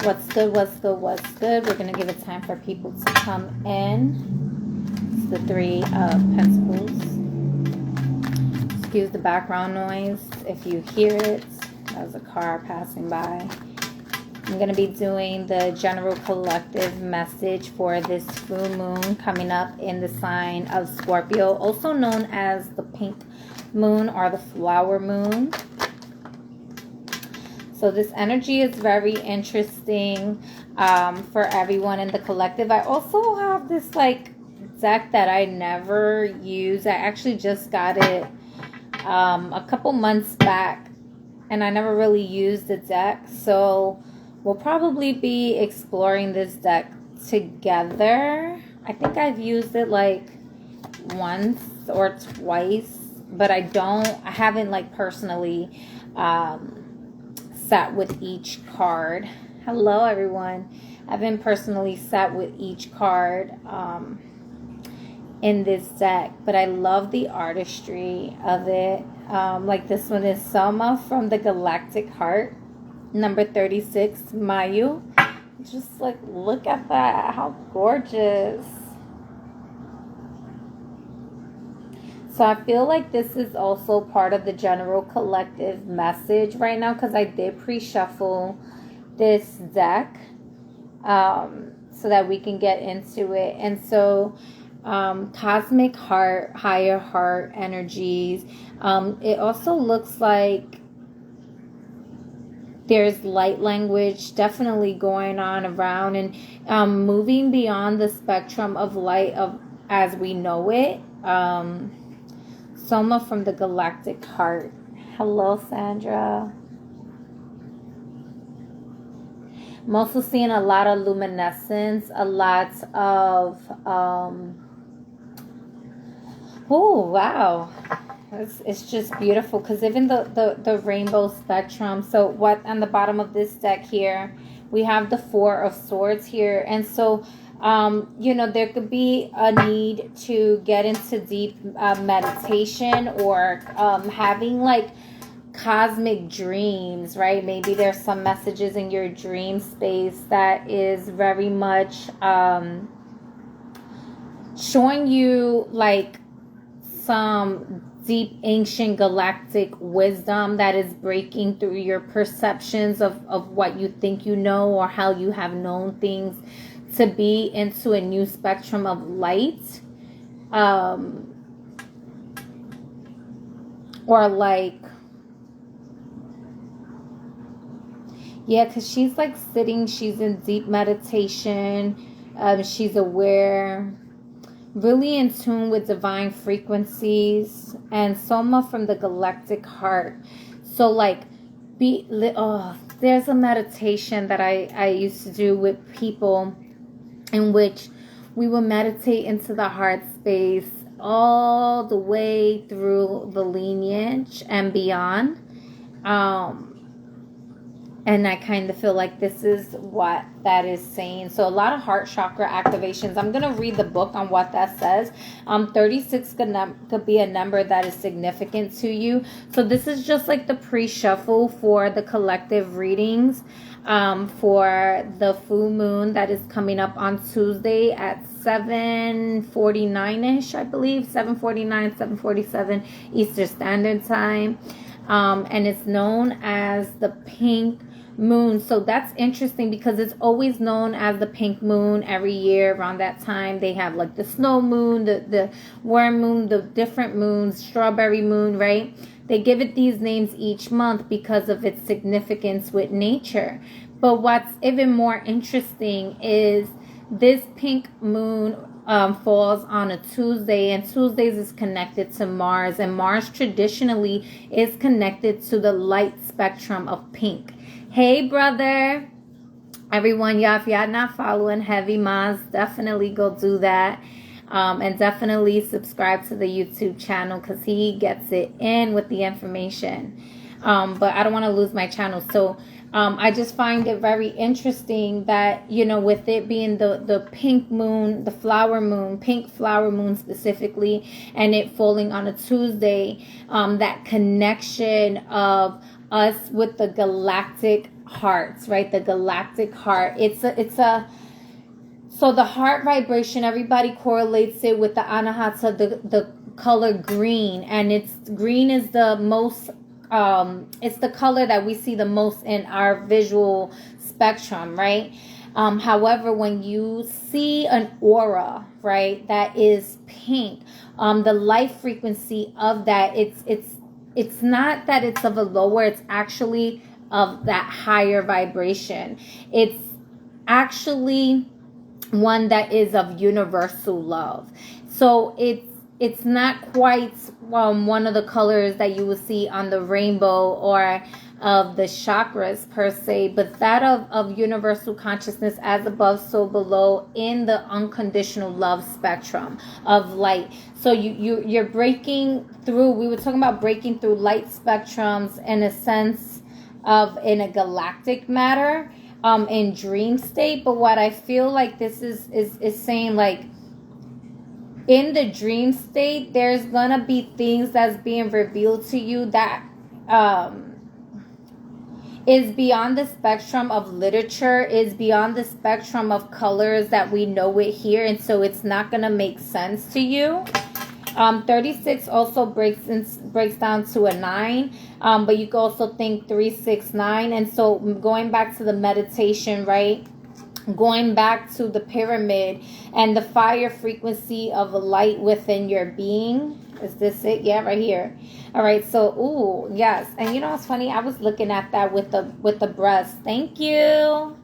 What's good, what's good, what's good? We're going to give it time for people to come in. It's the Three of Pentacles. Excuse the background noise if you hear it. That was a car passing by. I'm going to be doing the general collective message for this full moon coming up in the sign of Scorpio, also known as the pink moon or the flower moon. So this energy is very interesting for everyone in the collective. I also have this like deck that I never use. I actually just got it a couple months back, and I never really used the deck. So we'll probably be exploring this deck together. I think I've used it like once or twice, but I haven't like personally sat with each card. Hello everyone. I've been personally sat with each card in this deck, but I love the artistry of it. Like this one is Selma from the Galactic Heart, number 36, Mayu. Just like look at that, how gorgeous. So I feel like this is also part of the general collective message right now, because I did pre-shuffle this deck so that we can get into it. And so cosmic heart, higher heart energies. It also looks like there's light language definitely going on around and moving beyond the spectrum of light as we know it. Soma from the Galactic Heart. Hello, Sandra. I'm also seeing a lot of luminescence, a lot of oh wow, it's just beautiful, because even the rainbow spectrum. So what on the bottom of this deck here, we have the Four of Swords here, and so you know, there could be a need to get into deep meditation or having like cosmic dreams, right? Maybe there's some messages in your dream space that is very much showing you like some deep ancient galactic wisdom that is breaking through your perceptions of what you think you know or how you have known things to be, into a new spectrum of light, or like, yeah, because she's like sitting, she's in deep meditation, she's aware, really in tune with divine frequencies. And Soma from the Galactic Heart. So like there's a meditation that I used to do with people, in which we will meditate into the heart space all the way through the lineage and beyond. And I kind of feel like this is what that is saying. So a lot of heart chakra activations. I'm going to read the book on what that says. 36 could be a number that is significant to you. So this is just like the pre-shuffle for the collective readings for the full moon that is coming up on Tuesday at 7:49-ish, I believe. 7:49, 7:47 Eastern Standard Time. And it's known as the pink moon. So that's interesting, because it's always known as the pink moon every year around that time. They have like the snow moon, the worm moon, the different moons, strawberry moon, right? They give it these names each month because of its significance with nature. But what's even more interesting is this pink moon falls on a Tuesday, and Tuesdays is connected to Mars, and Mars traditionally is connected to the light spectrum of pink. Hey brother, everyone, y'all, if y'all not following Heavy Maz, definitely go do that, and definitely subscribe to the YouTube channel, because he gets it in with the information. But I don't want to lose my channel. So I just find it very interesting that, you know, with it being the pink moon, the flower moon, pink flower moon specifically, and it falling on a Tuesday, that connection of us with the galactic hearts, right? The galactic heart. So the heart vibration, everybody correlates it with the anahata, the color green, and green is the most, it's the color that we see the most in our visual spectrum, right? However, when you see an aura, right, that is pink, the life frequency of that, it's not that it's of a lower, it's actually of that higher vibration. It's actually one that is of universal love. So it's not quite one of the colors that you will see on the rainbow or of the chakras per se, but that of universal consciousness, as above so below, in the unconditional love spectrum of light. So you're breaking through, we were talking about breaking through light spectrums in a sense of in a galactic matter, in dream state. But what I feel like this is saying, like, in the dream state, there's gonna be things that's being revealed to you that is beyond the spectrum of literature, is beyond the spectrum of colors that we know it here, and so it's not gonna make sense to you. 36 also breaks down to a 9, but you can also think 3, 6, 9. And so going back to the meditation, right? Going back to the pyramid and the fire frequency of light within your being. Is this it? Yeah, right here. All right. So, ooh, yes. And you know what's funny? I was looking at that with the breast. Thank you.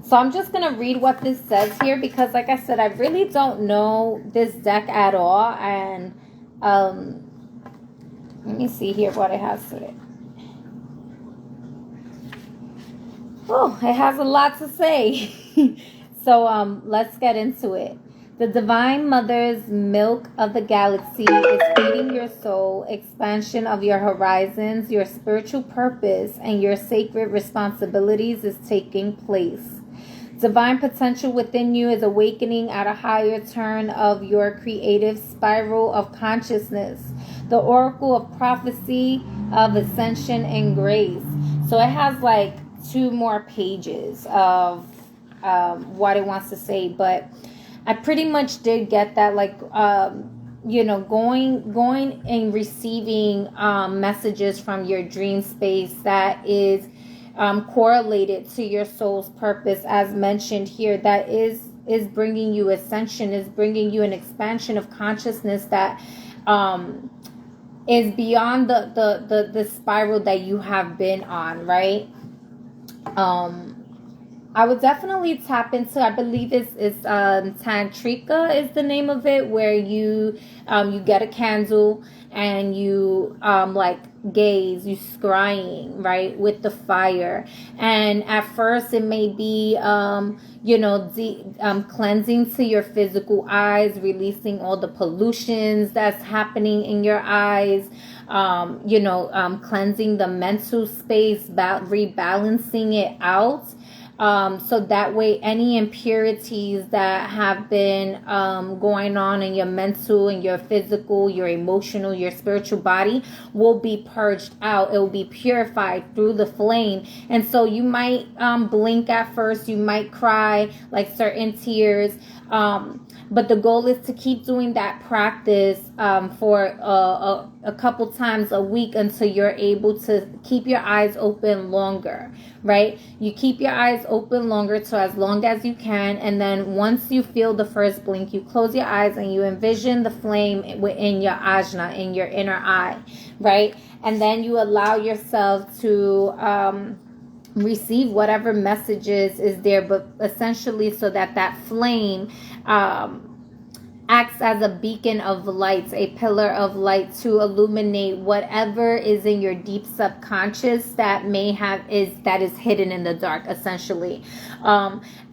So I'm just going to read what this says here, because like I said, I really don't know this deck at all. And let me see here what it has to it. Oh, it has a lot to say. So let's get into it. The Divine Mother's milk of the galaxy is feeding your soul, expansion of your horizons, your spiritual purpose, and your sacred responsibilities is taking place. Divine potential within you is awakening at a higher turn of your creative spiral of consciousness. The oracle of prophecy of ascension and grace. So it has like 2 more pages of what it wants to say, but I pretty much did get that, like, going and receiving messages from your dream space that is correlated to your soul's purpose, as mentioned here, that is bringing you ascension, is bringing you an expansion of consciousness that is beyond the spiral that you have been on, right? I would definitely tap into, I believe it's Tantrika is the name of it, where you get a candle and you like gaze, you scrying, right, with the fire. And at first it may be cleansing to your physical eyes, releasing all the pollutions that's happening in your eyes, cleansing the mental space, rebalancing it out. So that way any impurities that have been going on in your mental and your physical, your emotional, your spiritual body will be purged out. It will be purified through the flame. And so you might blink at first, you might cry like certain tears, but the goal is to keep doing that practice for a couple times a week until you're able to keep your eyes open longer, right? You keep your eyes open longer, so as long as you can, and then once you feel the first blink, you close your eyes and you envision the flame within your ajna, in your inner eye, right? And then you allow yourself to receive whatever messages is there, but essentially so that flame acts as a beacon of light, a pillar of light to illuminate whatever is in your deep subconscious that is hidden in the dark, essentially.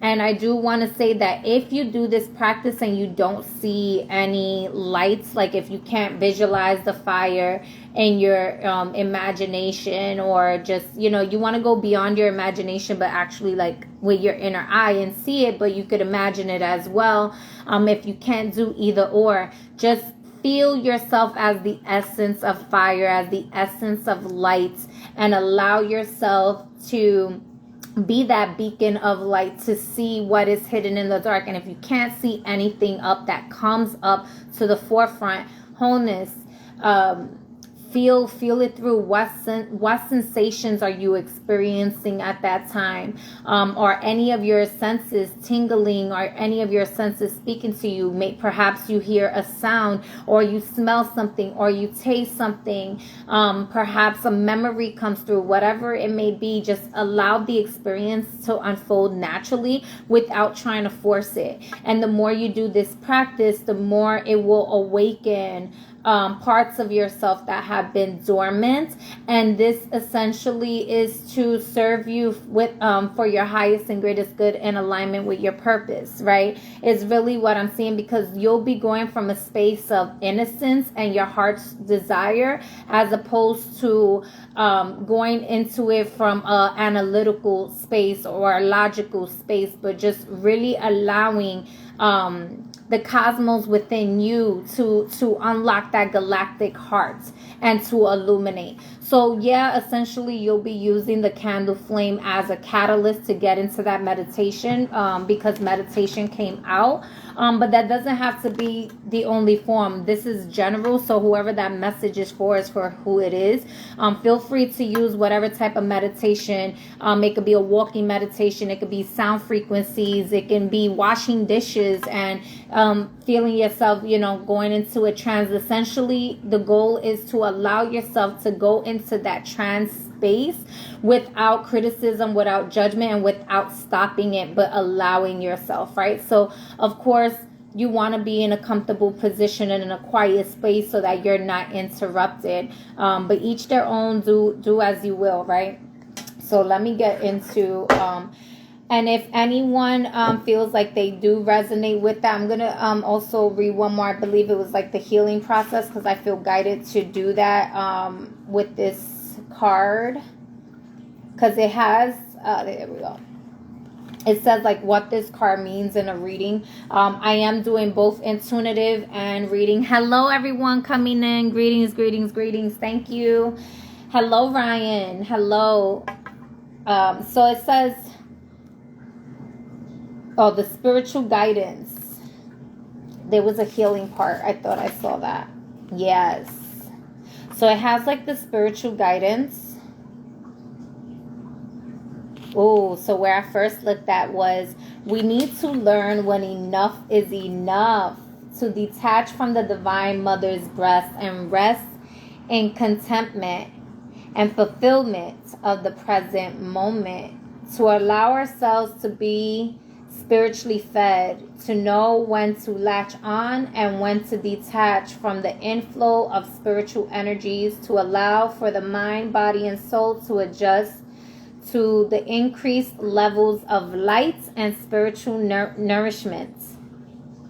And I do want to say that if you do this practice and you don't see any lights, like if you can't visualize the fire in your imagination, or just, you want to go beyond your imagination, but actually like with your inner eye and see it, but you could imagine it as well. If you can't do either or, just feel yourself as the essence of fire, as the essence of light, and allow yourself to be that beacon of light to see what is hidden in the dark. And if you can't see anything up that comes up to the forefront, wholeness, feel it through. What sensations are you experiencing at that time? Or any of your senses tingling, or any of your senses speaking to you? Perhaps you hear a sound, or you smell something, or you taste something. Perhaps a memory comes through. Whatever it may be, just allow the experience to unfold naturally without trying to force it. And the more you do this practice, the more it will awaken parts of yourself that have been dormant. And this essentially is to serve you with for your highest and greatest good, in alignment with your purpose, right? Is really what I'm seeing, because you'll be going from a space of innocence and your heart's desire, as opposed to going into it from an analytical space or a logical space, but just really allowing the cosmos within you to unlock that galactic heart and to illuminate. So yeah, essentially you'll be using the candle flame as a catalyst to get into that meditation, because meditation came out. But that doesn't have to be the only form. This is general, so whoever that message is for who it is. Feel free to use whatever type of meditation. It could be a walking meditation. It could be sound frequencies. It can be washing dishes and feeling yourself, going into a trance. Essentially, the goal is to allow yourself to go into that trance space without criticism, without judgment, and without stopping it, but allowing yourself, right? So, of course, you want to be in a comfortable position and in a quiet space so that you're not interrupted. But each their own, do as you will, right? So let me get into... and if anyone feels like they do resonate with that, I'm going to also read one more. I believe it was like the healing process, because I feel guided to do that with this card. Because it has, there we go. It says like what this card means in a reading. I am doing both intuitive and reading. Hello, everyone coming in. Greetings, greetings, greetings. Thank you. Hello, Ryan. Hello. So it says... Oh, the spiritual guidance. There was a healing part. I thought I saw that. Yes. So it has like the spiritual guidance. Oh, so where I first looked at was, we need to learn when enough is enough, to detach from the Divine Mother's breast and rest in contentment and fulfillment of the present moment, to allow ourselves to be spiritually fed, to know when to latch on and when to detach from the inflow of spiritual energies, to allow for the mind, body, and soul to adjust to the increased levels of light and spiritual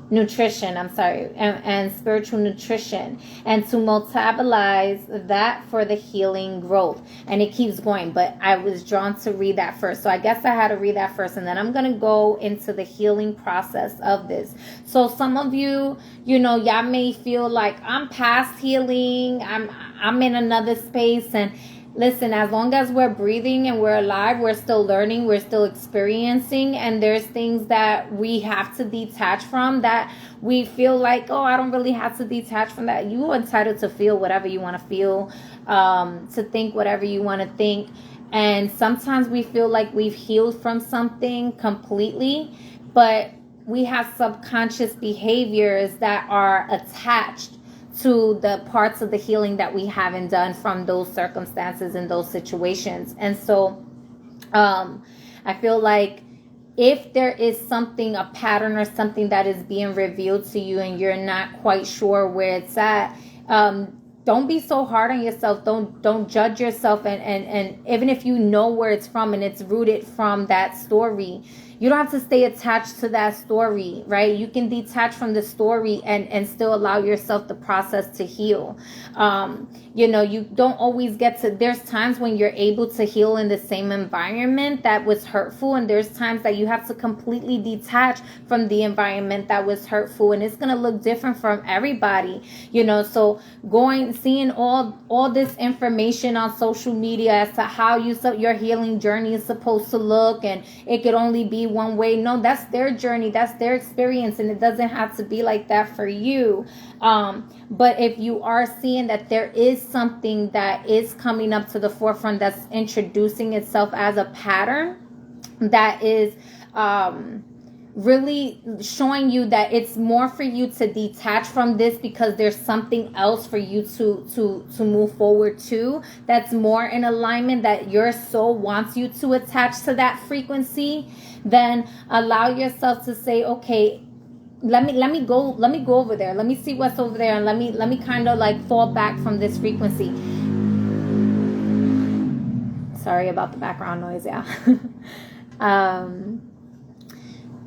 nutrition, and spiritual nutrition, and to metabolize that for the healing growth. And it keeps going, but I was drawn to read that first. So I guess I had to read that first, and then I'm going to go into the healing process of this. So some of you, y'all may feel like I'm past healing. I'm in another space. And listen, as long as we're breathing and we're alive, we're still learning, we're still experiencing, and there's things that we have to detach from, that we feel like, oh, I don't really have to detach from that. You're entitled to feel whatever you want to feel, to think whatever you want to think. And sometimes we feel like we've healed from something completely, but we have subconscious behaviors that are attached to the parts of the healing that we haven't done from those circumstances and those situations. And so I feel like if there is something, a pattern or something that is being revealed to you and you're not quite sure where it's at, don't be so hard on yourself. Don't judge yourself. And even if you know where it's from and it's rooted from that story, You don't have to stay attached to that story, right? You can detach from the story and still allow yourself the process to heal. You know, you don't always get to, there's times when you're able to heal in the same environment that was hurtful, and there's times that you have to completely detach from the environment that was hurtful, and it's going to look different from everybody, you know. So seeing all this information on social media as to how your healing journey is supposed to look, and it could only be one way. No, that's their journey, that's their experience, and it doesn't have to be like that for you. But if you are seeing that there is something that is coming up to the forefront that's introducing itself as a pattern that is really showing you that it's more for you to detach from this, because there's something else for you to move forward to that's more in alignment, that your soul wants you to attach to that frequency, then allow yourself to say, okay, let me go over there, let me see what's over there, and let me kind of like fall back from this frequency. Sorry about the background noise. Yeah.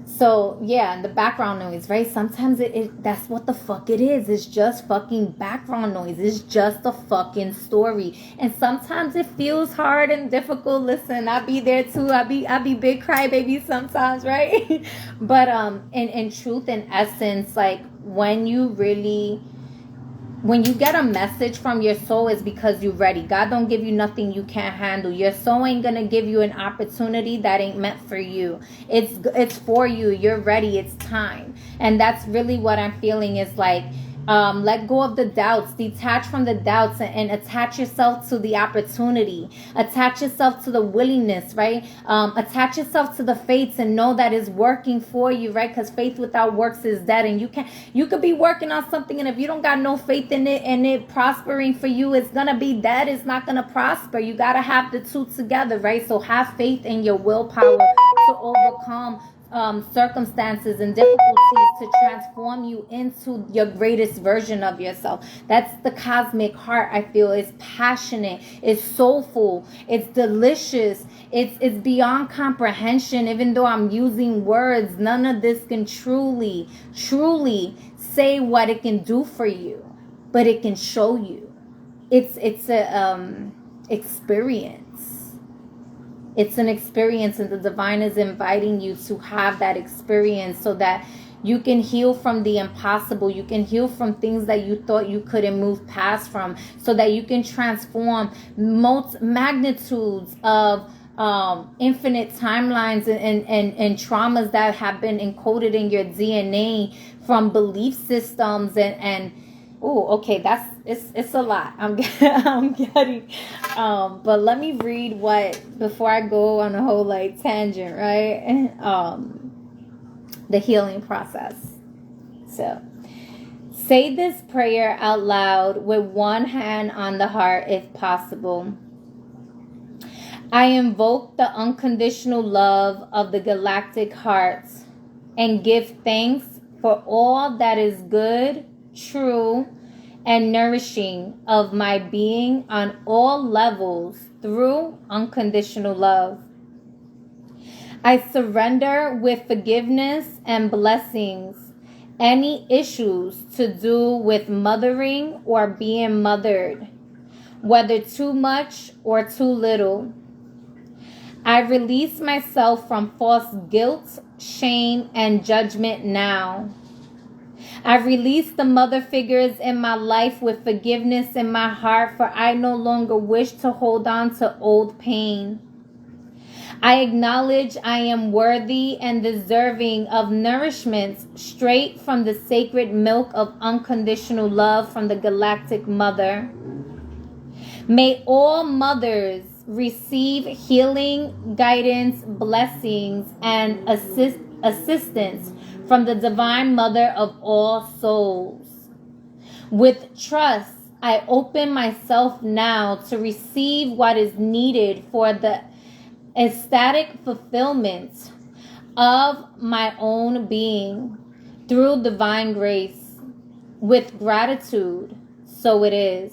So yeah, the background noise, right? Sometimes that's what the fuck it is. It's just fucking background noise. It's just a fucking story. And sometimes it feels hard and difficult. Listen, I be there too. I be big crybaby sometimes, right? But in truth and essence, like when you get a message from your soul, is because you're ready. God don't give you nothing you can't handle. Your soul ain't gonna give you an opportunity that ain't meant for you. It's for you. You're ready. It's time. And that's really what I'm feeling, is like, let go of the doubts, detach from the doubts, and attach yourself to the opportunity, attach yourself to the willingness, right? Attach yourself to the faith and know that it's working for you, right? Because faith without works is dead. And you could be working on something, and if you don't got no faith in it and it prospering for you, it's gonna be dead. It's not gonna prosper. You gotta have the two together, right? So have faith in your willpower to overcome circumstances and difficulties, to transform you into your greatest version of yourself. That's the cosmic heart. I feel it's passionate, it's soulful, it's delicious, it's beyond comprehension. Even though I'm using words, none of this can truly say what it can do for you, but it can show you. It's a experience. It's an experience, and the divine is inviting you to have that experience so that you can heal from the impossible. You can heal from things that you thought you couldn't move past from, so that you can transform magnitudes of infinite timelines and traumas that have been encoded in your DNA from belief systems and oh, okay, it's a lot. I'm getting, but let me read before I go on a whole like tangent, right? The healing process. So, say this prayer out loud with one hand on the heart, if possible. I invoke the unconditional love of the galactic heart and give thanks for all that is good, true, and nourishing of my being on all levels through unconditional love. I surrender with forgiveness and blessings any issues to do with mothering or being mothered, whether too much or too little. I release myself from false guilt, shame, and judgment now. I release the mother figures in my life with forgiveness in my heart, for I no longer wish to hold on to old pain. I acknowledge I am worthy and deserving of nourishment straight from the sacred milk of unconditional love from the Galactic Mother. May all mothers receive healing, guidance, blessings, and assistance from the Divine Mother of all souls. With trust, I open myself now to receive what is needed for the ecstatic fulfillment of my own being through divine grace. With gratitude, so it is.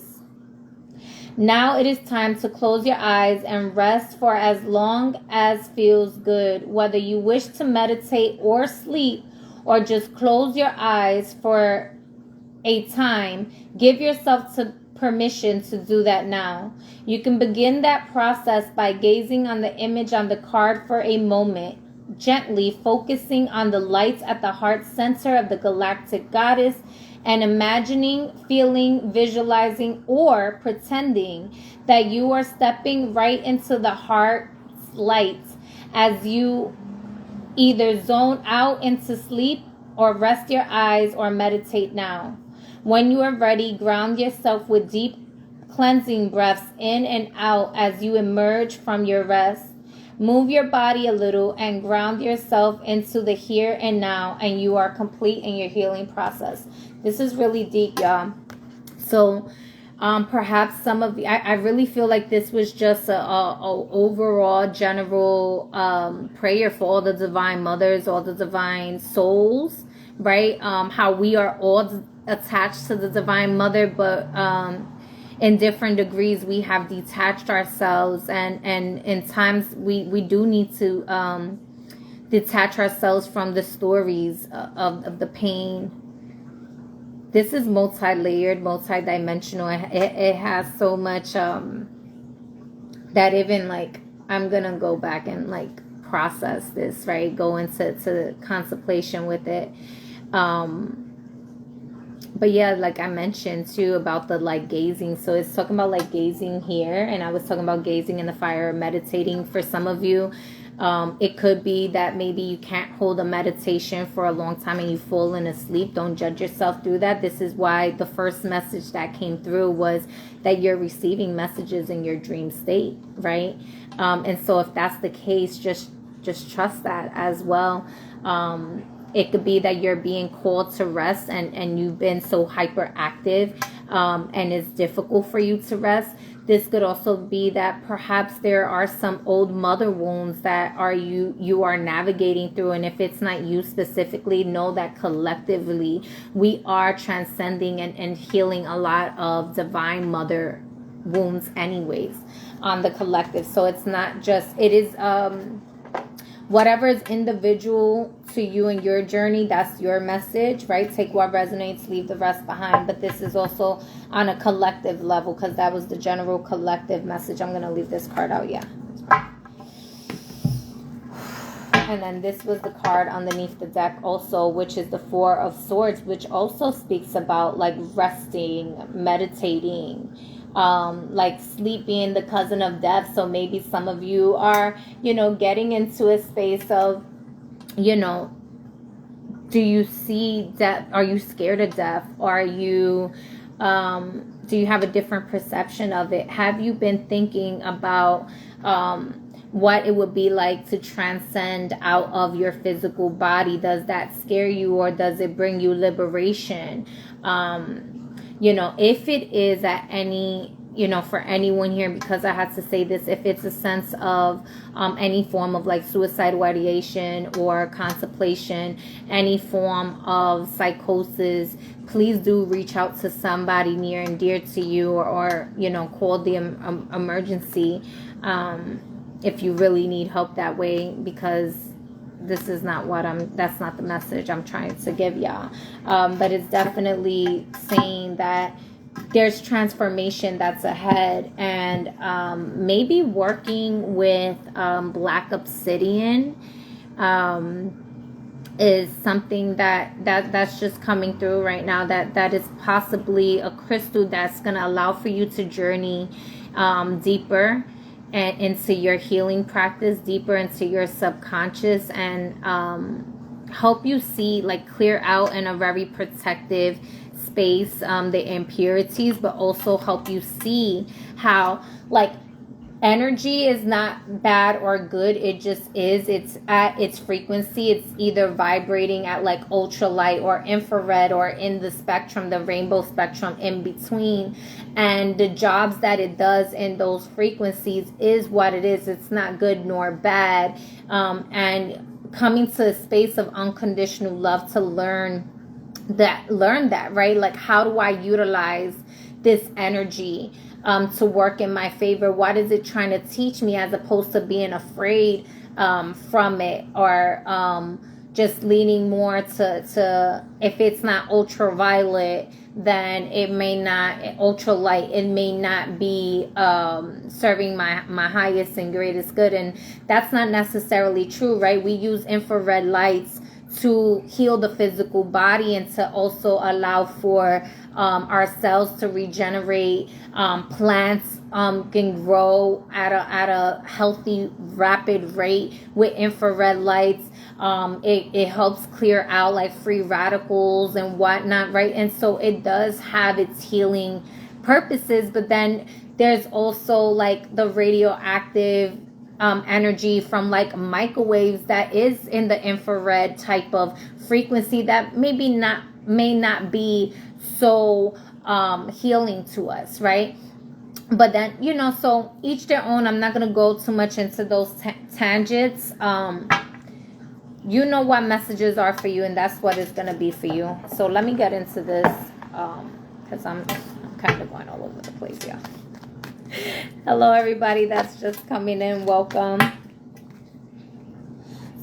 Now it is time to close your eyes and rest for as long as feels good. Whether you wish to meditate or sleep, or just close your eyes for a time, give yourself permission to do that now. You can begin that process by gazing on the image on the card for a moment, gently focusing on the lights at the heart center of the galactic goddess, and imagining, feeling, visualizing, or pretending that you are stepping right into the heart's lights as you either zone out into sleep or rest your eyes or meditate now. When you are ready, ground yourself with deep cleansing breaths in and out as you emerge from your rest. Move your body a little and ground yourself into the here and now, and you are complete in your healing process. This is really deep, y'all. So perhaps some of you, I really feel like this was just a overall general prayer for all the divine mothers, all the divine souls, right? How we are all attached to the divine mother, but in different degrees we have detached ourselves, and in times we do need to detach ourselves from the stories of the pain. This is multi-layered, multi-dimensional. It has so much that even like I'm gonna go back and like process this, right? Go into contemplation with it. But yeah, like I mentioned too about the like gazing. So it's talking about like gazing here, and I was talking about gazing in the fire, meditating. For some of you, it could be that maybe you can't hold a meditation for a long time and you've fallen asleep. Don't judge yourself through that. This is why the first message that came through was that you're receiving messages in your dream state, right? And so if that's the case, just trust that as well. It could be that you're being called to rest, and you've been so hyperactive, and it's difficult for you to rest. This could also be that perhaps there are some old mother wounds that you are navigating through. And if it's not you specifically, know that collectively we are transcending and healing a lot of divine mother wounds anyways on the collective. So it's not just, it is whatever is individual to you and your journey, that's your message, right? Take what resonates, leave the rest behind. But this is also on a collective level, because that was the general collective message. I'm going to leave this card out, yeah. And then this was the card underneath the deck also, which is the Four of Swords, which also speaks about like resting, meditating, like sleep being the cousin of death. So maybe some of you are, getting into a space of, do you see death? Are you scared of death? Are you, do you have a different perception of it? Have you been thinking about, what it would be like to transcend out of your physical body? Does that scare you, or does it bring you liberation? If it is at any, for anyone here, because I had to say this, if it's a sense of any form of like suicidal ideation or contemplation, any form of psychosis, please do reach out to somebody near and dear to you, or call the emergency if you really need help that way, because this is not that's not the message I'm trying to give y'all. But it's definitely saying that there's transformation that's ahead, and maybe working with black obsidian is something that's just coming through right now, that is possibly a crystal that's going to allow for you to journey deeper and into your healing practice, deeper into your subconscious, and help you see, like, clear out in a very protective space the impurities, but also help you see how, like, energy is not bad or good. It just is. It's at its frequency. It's either vibrating at like ultralight or infrared, or in the spectrum, the rainbow spectrum in between. And the jobs that it does in those frequencies is what it is. It's not good nor bad. And coming to a space of unconditional love to learn that, right? Like, how do I utilize this energy to work in my favor? What is it trying to teach me, as opposed to being afraid from it, or just leaning more to if it's not ultraviolet, then it may not, ultralight, it may not be serving my highest and greatest good. And that's not necessarily true, right? We use infrared lights to heal the physical body, and to also allow for our cells to regenerate. Plants can grow at a healthy, rapid rate with infrared lights. It helps clear out like free radicals and whatnot, right? And so it does have its healing purposes. But then there's also like the radioactive energy from like microwaves that is in the infrared type of frequency that may not be so healing to us, right? But then, you know, so each their own. I'm not going to go too much into those tangents. You know what messages are for you, and that's what it's going to be for you. So let me get into this, because I'm kind of going all over the place, yeah. Hello, everybody that's just coming in. Welcome.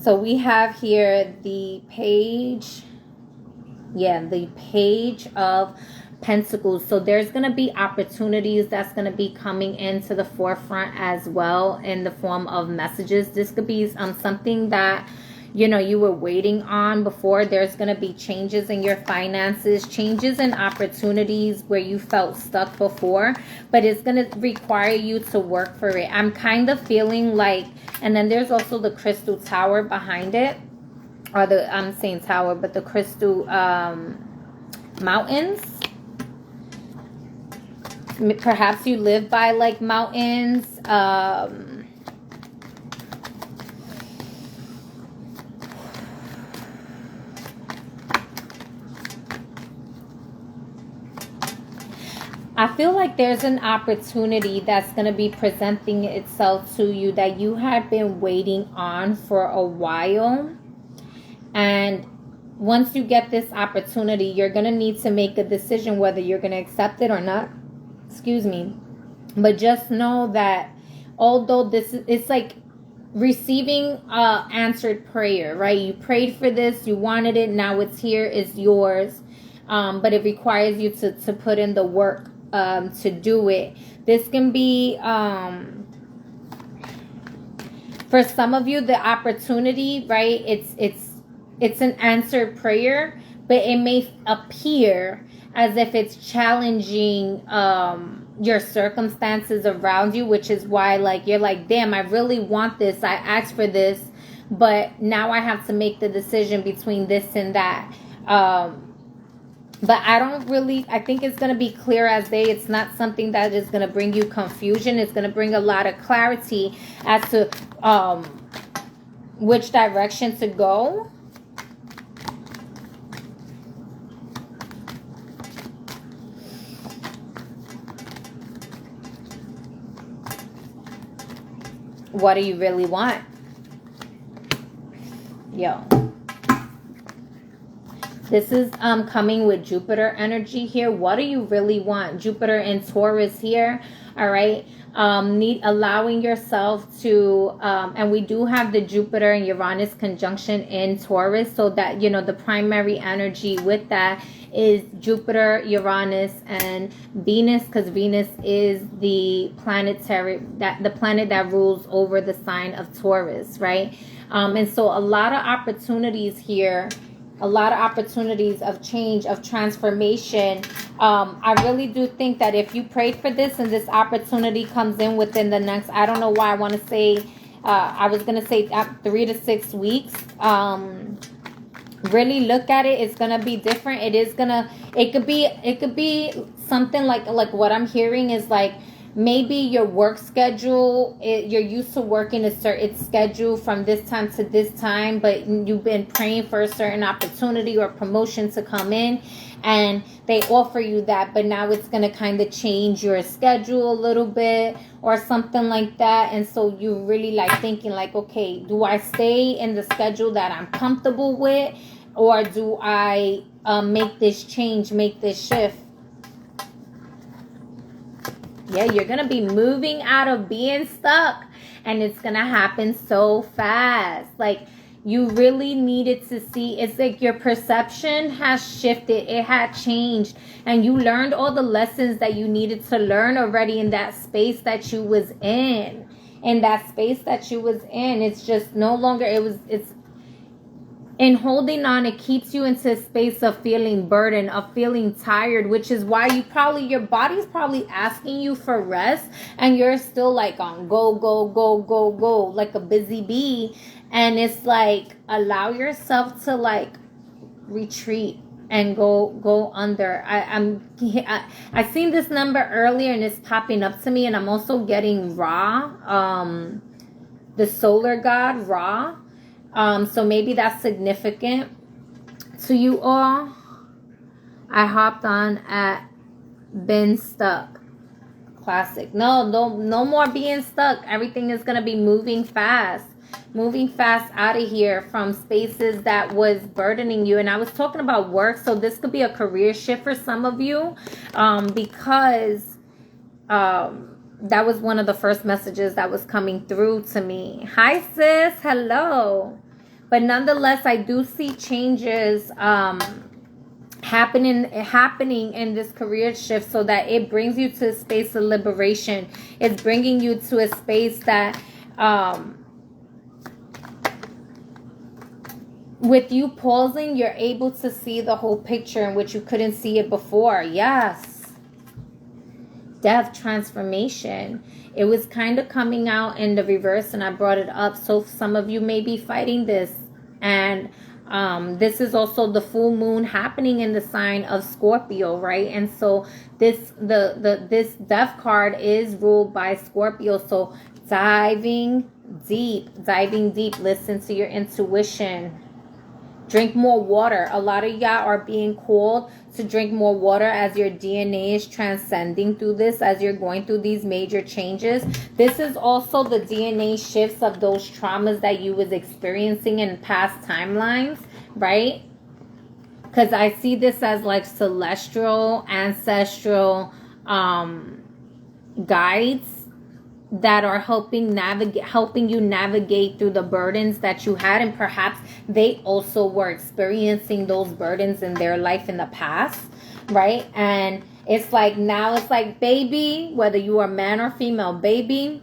So we have here the page. Yeah, the Page of Pentacles. So there's going to be opportunities that's going to be coming into the forefront as well, in the form of messages. This could be something that, you know, you were waiting on before. There's going to be changes in your finances, changes in opportunities where you felt stuck before, but it's going to require you to work for it. I'm kind of feeling like, and then there's also the Crystal Tower behind it, or I'm saying tower, but the crystal mountains. Perhaps you live by like mountains. I feel like there's an opportunity that's going to be presenting itself to you that you have been waiting on for a while. And once you get this opportunity, you're going to need to make a decision whether you're going to accept it or not. Excuse me. But just know that although it's like receiving answered prayer, right? You prayed for this, you wanted it, now it's here, it's yours. But it requires you to put in the work to do it. This can be for some of you, the opportunity, right? It's an answered prayer, but it may appear as if it's challenging your circumstances around you, which is why like you're like, damn, I really want this, I asked for this, but now I have to make the decision between this and that. But I think it's going to be clear as day. It's not something that is going to bring you confusion. It's going to bring a lot of clarity as to which direction to go. What do you really want? Yo. This is coming with Jupiter energy here. What do you really want? Jupiter and Taurus here. All right. Allowing yourself to, and we do have the Jupiter and Uranus conjunction in Taurus. So that, you know, the primary energy with that is Jupiter, Uranus, and Venus, because Venus is the planet that rules over the sign of Taurus, right? And so a lot of opportunities here. A lot of opportunities of change, of transformation. I really do think that if you prayed for this and this opportunity comes in within the next, I don't know why I want to say, I was going to say 3 to 6 weeks. Really look at it. It's going to be different. It could be something like what I'm hearing is like, maybe your work schedule, you're used to working a certain schedule from this time to this time, but you've been praying for a certain opportunity or promotion to come in, and they offer you that, but now it's going to kind of change your schedule a little bit or something like that. And so you really like thinking like, okay, do I stay in the schedule that I'm comfortable with, or do I make this change, make this shift? Yeah, you're going to be moving out of being stuck. And it's going to happen so fast. Like, you really needed to see. It's like your perception has shifted. It had changed. And you learned all the lessons that you needed to learn already in that space that you was in. In that space that you was in. It's just no longer, it's in holding on, it keeps you into a space of feeling burdened, of feeling tired, which is why your body's probably asking you for rest, and you're still like on go, go, go, go, go, like a busy bee. And it's like, allow yourself to like retreat and go under. I seen this number earlier and it's popping up to me, and I'm also getting Ra, the solar god Ra. So maybe that's significant to you all. I hopped on at been stuck. Classic. No more being stuck. Everything is gonna be moving fast out of here from spaces that was burdening you. And I was talking about work, so this could be a career shift for some of you, because that was one of the first messages that was coming through to me. Hi sis, hello. But nonetheless, I do see changes happening in this career shift, so that it brings you to a space of liberation. It's bringing you to a space that with you pausing, you're able to see the whole picture in which you couldn't see it before. Yes. Death, transformation. It was kind of coming out in the reverse, and I brought it up. So some of you may be fighting this. And this is also the full moon happening in the sign of Scorpio, right? And so this death card is ruled by Scorpio. So diving deep. Listen to your intuition. Drink more water. A lot of y'all are being called to drink more water as your DNA is transcending through this, as you're going through these major changes. This is also the DNA shifts of those traumas that you was experiencing in past timelines, right? Because I see this as like celestial, ancestral guides that are helping you navigate through the burdens that you had, and perhaps they also were experiencing those burdens in their life in the past, right? And it's like, now it's like, baby, whether you are man or female, baby,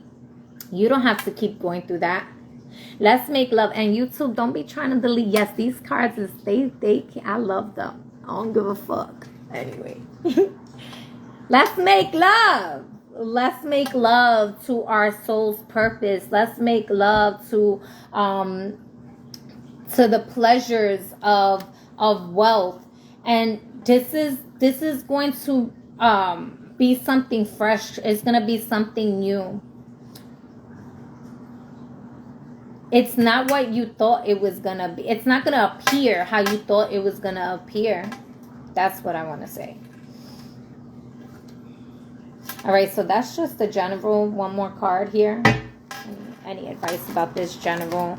you don't have to keep going through that. Let's make love. And you too, don't be trying to delete. Yes, these cards is I love them. I don't give a fuck. Anyway. Let's make love. Let's make love to our soul's purpose. Let's make love to the pleasures of wealth. And this is going to be something fresh. It's going to be something new. It's not what you thought it was going to be. It's not going to appear how you thought it was going to appear. That's what I want to say. All right, so that's just the general. One more card here. Any advice about this general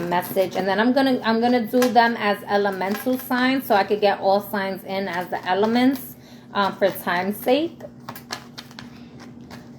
message? And then I'm gonna do them as elemental signs, so I could get all signs in as the elements for time's sake.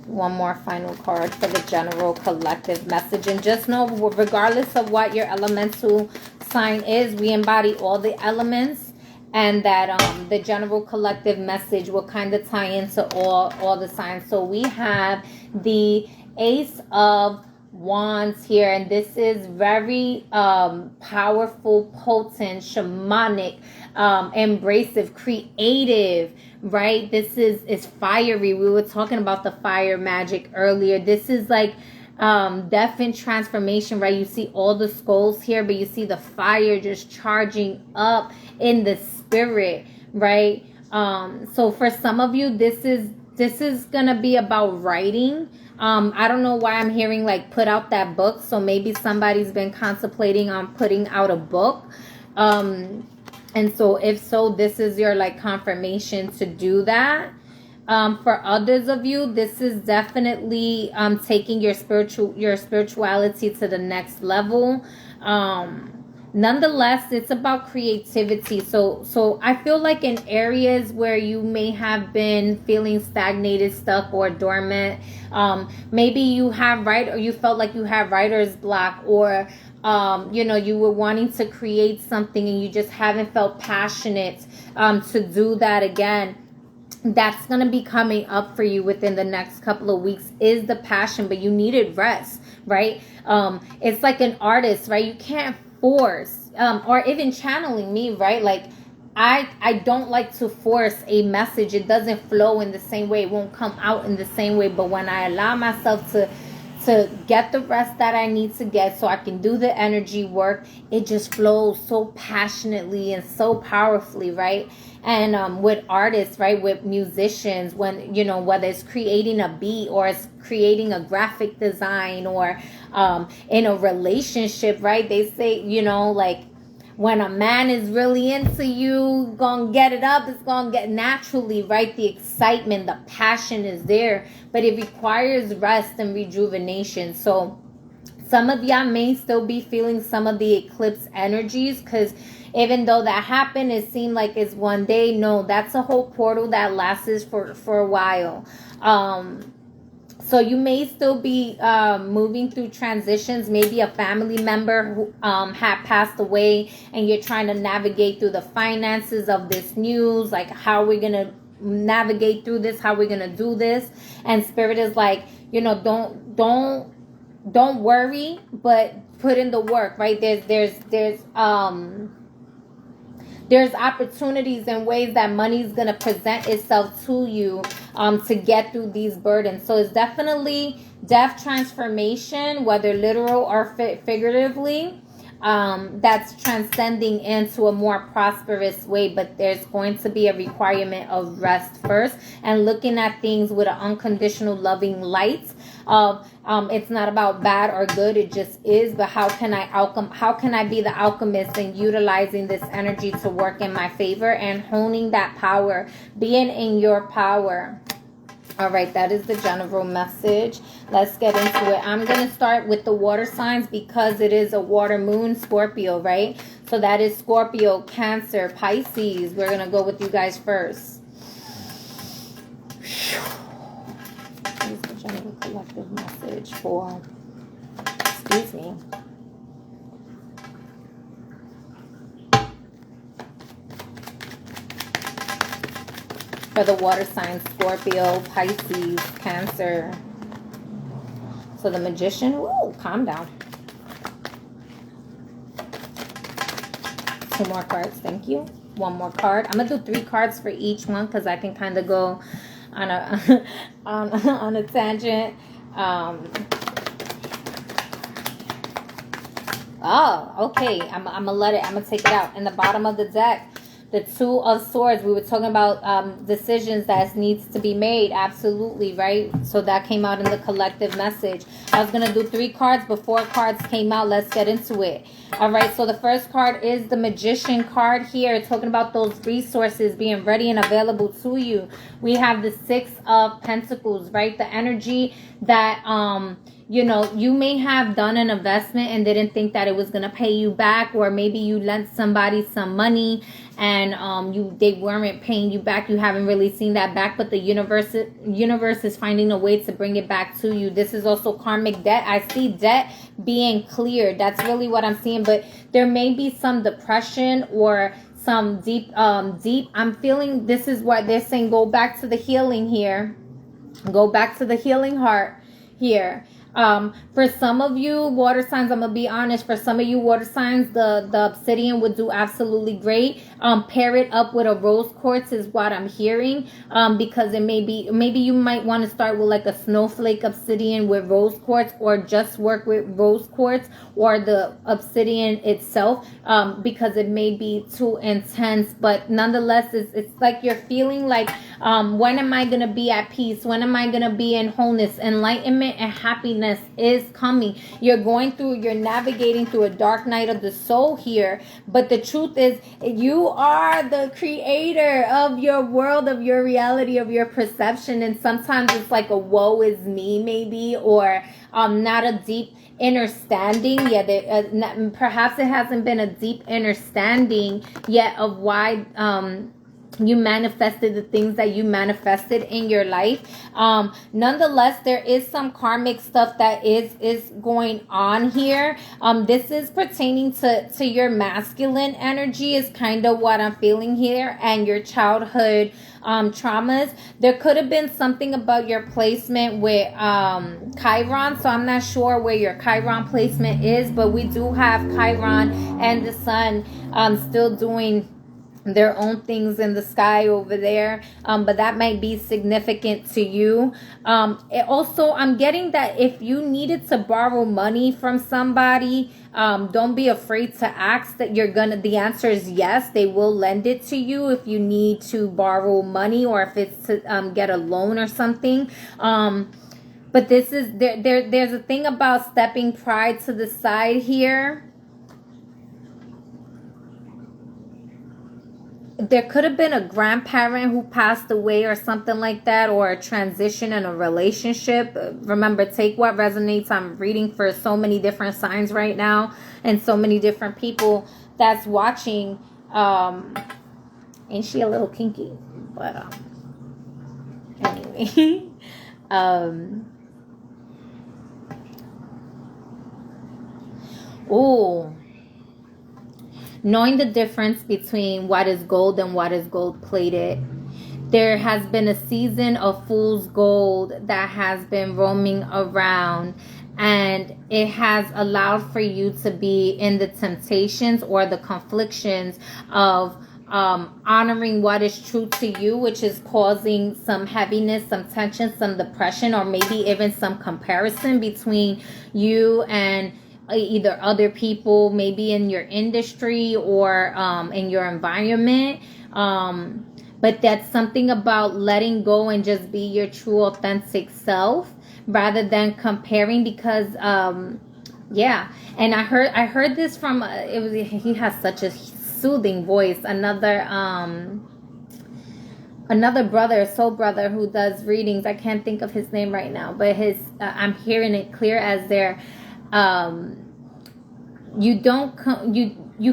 One more final card for the general collective message. And just know, regardless of what your elemental sign is, we embody all the elements. And that the general collective message will kind of tie into all the signs. So we have the Ace of Wands here. And this is very powerful, potent, shamanic, embracive, creative, right? This is fiery. We were talking about the fire magic earlier. This is like death and transformation, right? You see all the skulls here, but you see the fire just charging up in the spirit, right? So for some of you, this is gonna be about writing. I don't know why I'm hearing like put out that book. So maybe somebody's been contemplating on putting out a book. And so if so, this is your like confirmation to do that. For others of you, this is definitely taking your spirituality to the next level. nonetheless, it's about creativity. So I feel like in areas where you may have been feeling stagnated, stuck, or dormant, maybe you have or you felt like you have writer's block, or you know, you were wanting to create something and you just haven't felt passionate to do that again. That's going to be coming up for you within the next couple of weeks, is the passion, but you needed rest, right? It's like an artist, right? You can't force, or even channeling me, right? Like, I don't like to force a message. It doesn't flow in the same way. It won't come out in the same way. But when I allow myself to get the rest that I need to get so I can do the energy work, it just flows so passionately and so powerfully, right? And with artists, right, with musicians, when, you know, whether it's creating a beat or it's creating a graphic design, or in a relationship, right? They say, you know, like, when a man is really into you, gonna get it up, it's gonna get naturally, right? The excitement, the passion is there, but it requires rest and rejuvenation. So some of y'all may still be feeling some of the eclipse energies, because even though that happened, it seemed like it's one day. No, that's a whole portal that lasts for a while. So you may still be moving through transitions. Maybe a family member who had passed away, and you're trying to navigate through the finances of this news. Like, how are we going to navigate through this? How are we going to do this? And Spirit is like, you know, don't worry, but put in the work, right? There's opportunities and ways that money is going to present itself to you to get through these burdens. So it's definitely death transformation, whether literal or figuratively, that's transcending into a more prosperous way. But there's going to be a requirement of rest first, and looking at things with an unconditional loving light of it's not about bad or good, it just is. But how can I be the alchemist and utilizing this energy to work in my favor and honing that power, being in your power. All right, that is the general message. Let's get into it. I'm going to start with the water signs because it is a water moon, Scorpio, right? So that is Scorpio, Cancer, Pisces. We're going to go with you guys first. Here's the general collective message for, excuse me, for the water signs, Scorpio, Pisces, Cancer. So the Magician, woo, calm down. 2 more cards, thank you. 1 more card. I'm going to do 3 cards for each one because I can kind of go on a on a tangent. Oh, okay. I'm gonna take it out. In the bottom of the deck, the 2 of Swords. We were talking about decisions that needs to be made. Absolutely, right? So that came out in the collective message. I was going to do 3 cards, but 4 cards came out. Let's get into it. All right, so the first card is the Magician card here, talking about those resources being ready and available to you. We have the 6 of Pentacles, right? The energy that, you know, you may have done an investment and didn't think that it was going to pay you back, or maybe you lent somebody some money and they weren't paying you back. You haven't really seen that back, but the universe is finding a way to bring it back to you. This is also karmic debt. I see debt being cleared. That's really what I'm seeing, but there may be some depression or some deep I'm feeling. This is what they're saying. Go back to the healing here. Go back to the healing heart here. For some of you water signs, I'm gonna be honest, for some of you water signs, the obsidian would do absolutely great. Pair it up with a rose quartz is what I'm hearing, because it maybe you might want to start with like a snowflake obsidian with rose quartz, or just work with rose quartz or the obsidian itself, because it may be too intense. But nonetheless, it's like you're feeling like, when am I gonna be at peace? When am I gonna be in wholeness? Enlightenment and happiness is coming. You're navigating through a dark night of the soul here, but the truth is you are the creator of your world, of your reality, of your perception. And sometimes it's like a woe is me, maybe, or not a deep understanding. Yeah, perhaps it hasn't been a deep understanding yet of why you manifested the things that you manifested in your life. Nonetheless, there is some karmic stuff that is going on here. This is pertaining to your masculine energy is kind of what I'm feeling here, and your childhood traumas. There could have been something about your placement with Chiron, so I'm not sure where your Chiron placement is, but we do have Chiron and the sun still doing their own things in the sky over there, but that might be significant to you. Also, I'm getting that if you needed to borrow money from somebody, don't be afraid to ask. That the answer is yes, they will lend it to you if you need to borrow money, or if it's to get a loan or something. But this is there's a thing about stepping pride to the side here. There could have been a grandparent who passed away or something like that, or a transition in a relationship. Remember, take what resonates. I'm reading for so many different signs right now and so many different people that's watching. Ain't she a little kinky? But anyway. Oh. Knowing the difference between what is gold and what is gold plated. There has been a season of fool's gold that has been roaming around, and it has allowed for you to be in the temptations or the conflictions of honoring what is true to you, which is causing some heaviness, some tension, some depression, or maybe even some comparison between you and either other people, maybe in your industry or in your environment. But that's something about letting go and just be your true authentic self rather than comparing, because yeah. And I heard this from he has such a soothing voice. Another brother, soul brother, who does readings. I can't think of his name right now, but his I'm hearing it clear as their you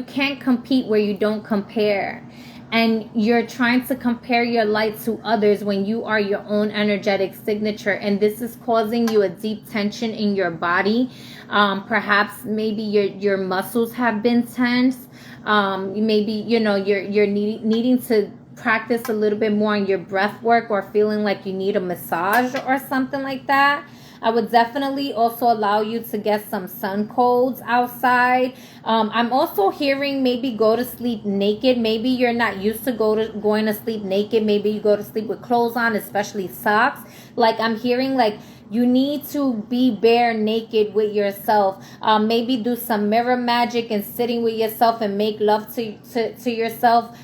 can't compete where you don't compare, and you're trying to compare your light to others when you are your own energetic signature, and this is causing you a deep tension in your body. Perhaps maybe your muscles have been tense. Maybe you're needing to practice a little bit more on your breath work, or feeling like you need a massage or something like that. I would definitely also allow you to get some sun codes outside. I'm also hearing maybe go to sleep naked. Maybe you're not used to going to sleep naked. Maybe you go to sleep with clothes on, especially socks. Like I'm hearing like you need to be bare naked with yourself. Maybe do some mirror magic and sitting with yourself and make love to yourself.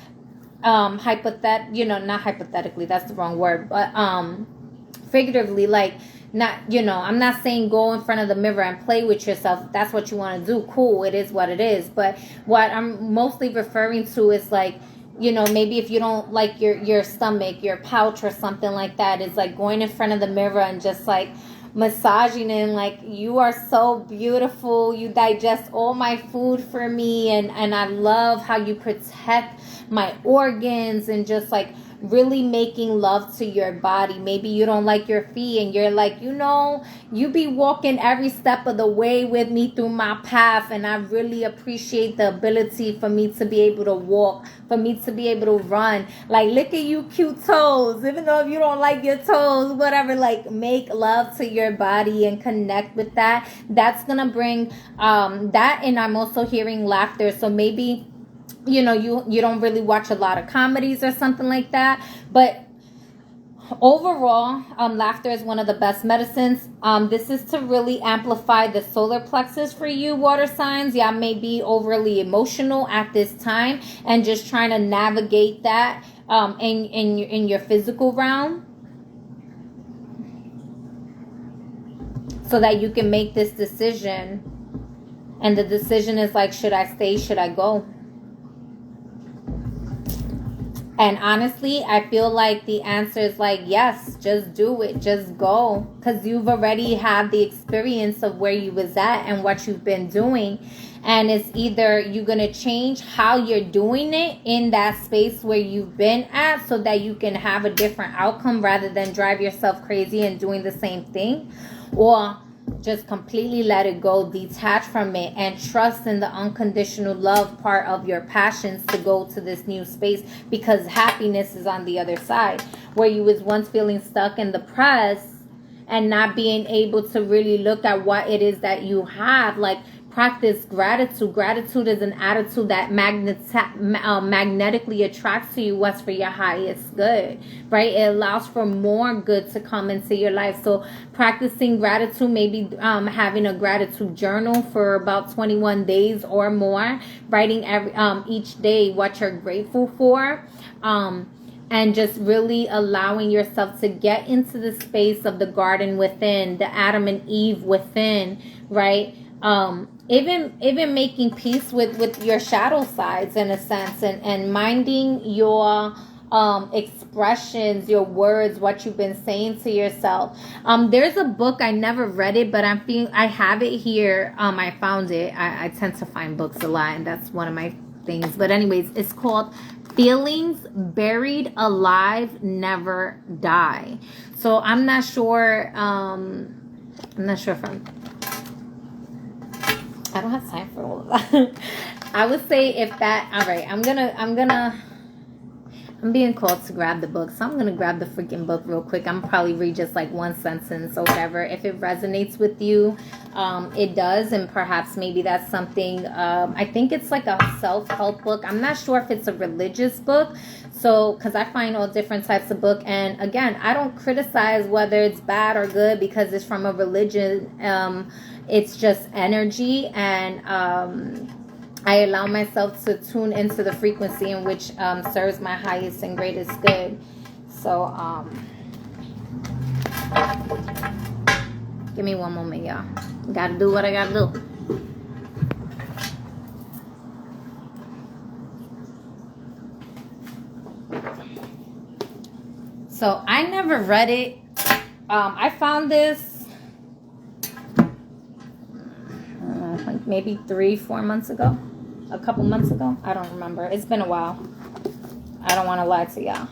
Not hypothetically, that's the wrong word, but figuratively, like, not, I'm not saying go in front of the mirror and play with yourself. If that's what you want to do, cool, it is what it is. But what I'm mostly referring to is like, maybe if you don't like your stomach, your pouch or something like that, is like going in front of the mirror and just like massaging it, and like, you are so beautiful, you digest all my food for me, and I love how you protect my organs, and just like really making love to your body. Maybe you don't like your feet, and you're like, you be walking every step of the way with me through my path, and I really appreciate the ability for me to be able to walk, for me to be able to run. Like, look at you cute toes, even though if you don't like your toes, whatever, like, make love to your body and connect with that. That's gonna bring that. And I'm also hearing laughter, so maybe you don't really watch a lot of comedies or something like that, but overall, laughter is one of the best medicines. This is to really amplify the solar plexus for you, water signs. Y'all may be overly emotional at this time and just trying to navigate that in your physical realm, so that you can make this decision. And the decision is like, should I stay? Should I go? And honestly, I feel like the answer is like, yes, just do it. Just go. Because you've already had the experience of where you was at and what you've been doing. And it's either you're going to change how you're doing it in that space where you've been at so that you can have a different outcome rather than drive yourself crazy and doing the same thing. Or just completely let it go, detach from it, and trust in the unconditional love part of your passions to go to this new space, because happiness is on the other side. Where you was once feeling stuck and depressed and not being able to really look at what it is that you have, like practice gratitude. Gratitude is an attitude that magnetically attracts to you what's for your highest good, right? It allows for more good to come into your life. So practicing gratitude, maybe having a gratitude journal for about 21 days or more, writing each day what you're grateful for, and just really allowing yourself to get into the space of the garden within, the Adam and Eve within, right? Even making peace with your shadow sides in a sense, and minding your expressions, your words, what you've been saying to yourself. There's a book, I never read it, but I have it here. I found it. I tend to find books a lot, and that's one of my things. But anyways, it's called Feelings Buried Alive Never Die. So I'm not sure if I don't have time for all of that. I would say if that, all right, I'm being called to grab the book, so I'm going to grab the freaking book real quick. I'm probably read just like one sentence or whatever. If it resonates with you, it does, and perhaps maybe that's something. I think it's like a self-help book. I'm not sure if it's a religious book, so because I find all different types of book, and again, I don't criticize whether it's bad or good because it's from a religion. It's just energy, and I allow myself to tune into the frequency in which serves my highest and greatest good. So, give me one moment, y'all. Gotta do what I gotta do. So, I never read it. I found this like maybe 3-4 months ago. A couple months ago. I don't remember. It's been a while. I don't want to lie to y'all.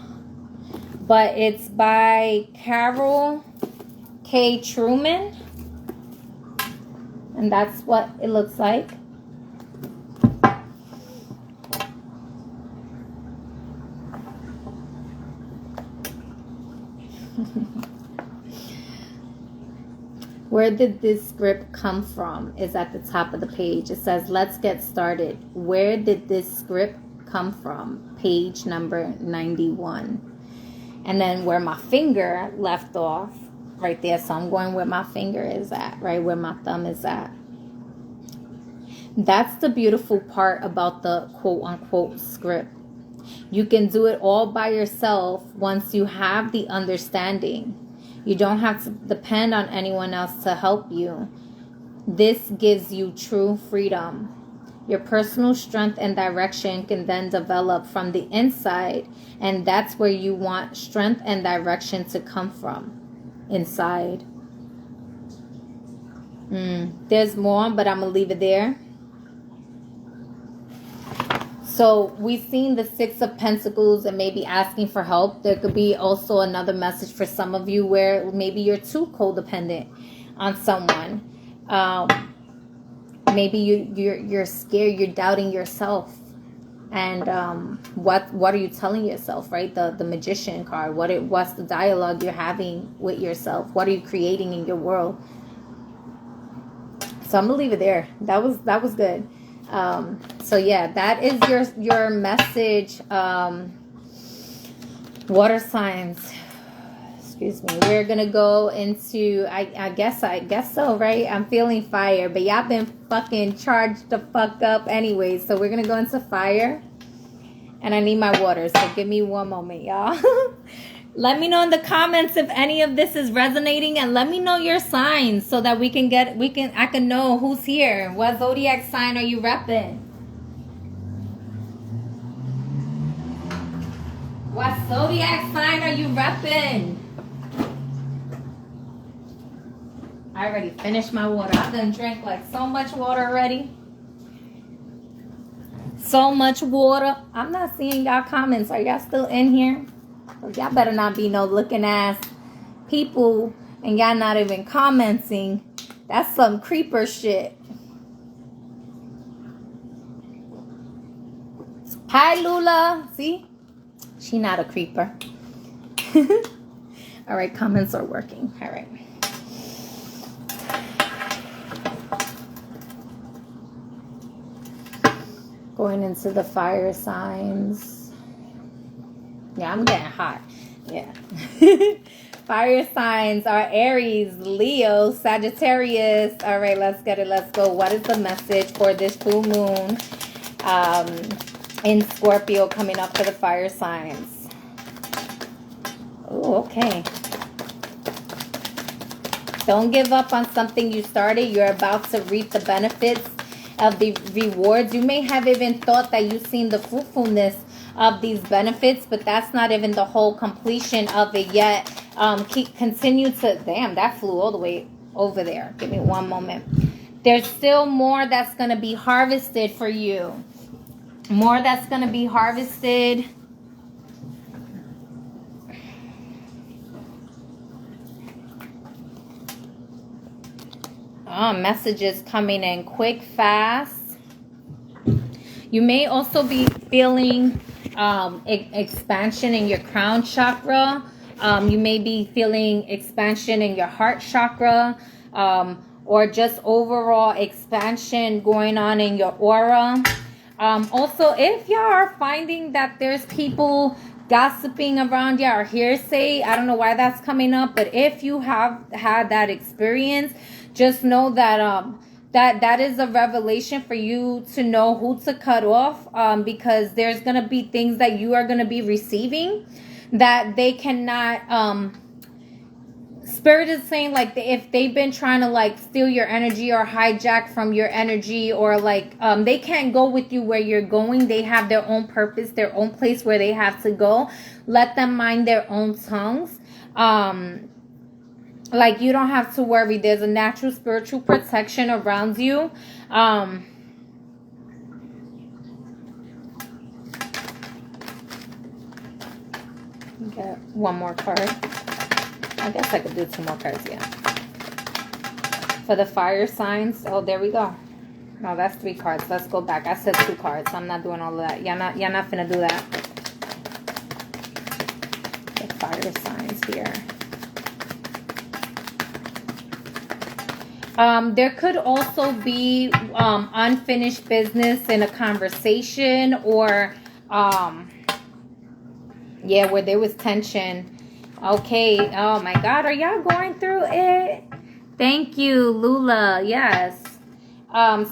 But it's by Carol K. Truman. And that's what it looks like. Where did this script come from is at the top of the page. It says, let's get started. Where did this script come from? Page number 91. And then where my finger left off, right there. So I'm going where my finger is at, right where my thumb is at. That's the beautiful part about the quote-unquote script. You can do it all by yourself once you have the understanding. You don't have to depend on anyone else to help you. This gives you true freedom. Your personal strength and direction can then develop from the inside, and that's where you want strength and direction to come from, inside. There's more, but I'm going to leave it there. So we've seen the Six of Pentacles and maybe asking for help. There could be also another message for some of you where maybe you're too codependent on someone. Maybe you're scared, you're doubting yourself. And what are you telling yourself, right? The Magician card. What's the dialogue you're having with yourself? What are you creating in your world? So I'm gonna leave it there. That was good. So yeah, that is your message, water signs. Excuse me. We're gonna go into I guess so, right? I'm feeling fire, but y'all been fucking charged the fuck up anyway. So we're gonna go into fire, and I need my water. So give me one moment, y'all. Let me know in the comments if any of this is resonating, and let me know your signs so that I can know who's here. What zodiac sign are you repping? What zodiac sign are you repping? I already finished my water. I done drank like so much water already. So much water. I'm not seeing y'all comments. Are y'all still in here? Y'all better not be no looking ass people and y'all not even commenting. That's some creeper shit. Hi, Lula. See? She not a creeper. All right, comments are working. All right. Going into the fire signs. Yeah, I'm getting hot. Yeah. Fire signs are Aries, Leo, Sagittarius. All right, let's get it. Let's go. What is the message for this full moon in Scorpio coming up for the fire signs? Oh, okay. Don't give up on something you started. You're about to reap the benefits of the rewards. You may have even thought that you've seen the fruitfulness of these benefits, but that's not even the whole completion of it yet. Continue to, damn, that flew all the way over there. Give me one moment. There's still more that's going to be harvested for you. More that's going to be harvested. Messages coming in quick, fast. You may also be feeling expansion in your crown chakra. You may be feeling expansion in your heart chakra, or just overall expansion going on in your aura. Also, if y'all are finding that there's people gossiping around you or hearsay, I don't know why that's coming up, but if you have had that experience, just know that that is a revelation for you to know who to cut off, because there's going to be things that you are going to be receiving that they cannot, Spirit is saying, like, if they've been trying to, like, steal your energy or hijack from your energy, or, like, they can't go with you where you're going. They have their own purpose, their own place where they have to go. Let them mind their own tongues. Like, you don't have to worry. There's a natural spiritual protection around you. Get one more card. I guess I could do 2 more cards, yeah. For the fire signs. Oh, there we go. No, that's 3 cards. Let's go back. I said 2 cards. I'm not doing all of that. Y'all not finna do that. The fire signs here. There could also be unfinished business in a conversation, or yeah, where there was tension. Okay. Oh my God, are y'all going through it? Thank you, Lula. Yes.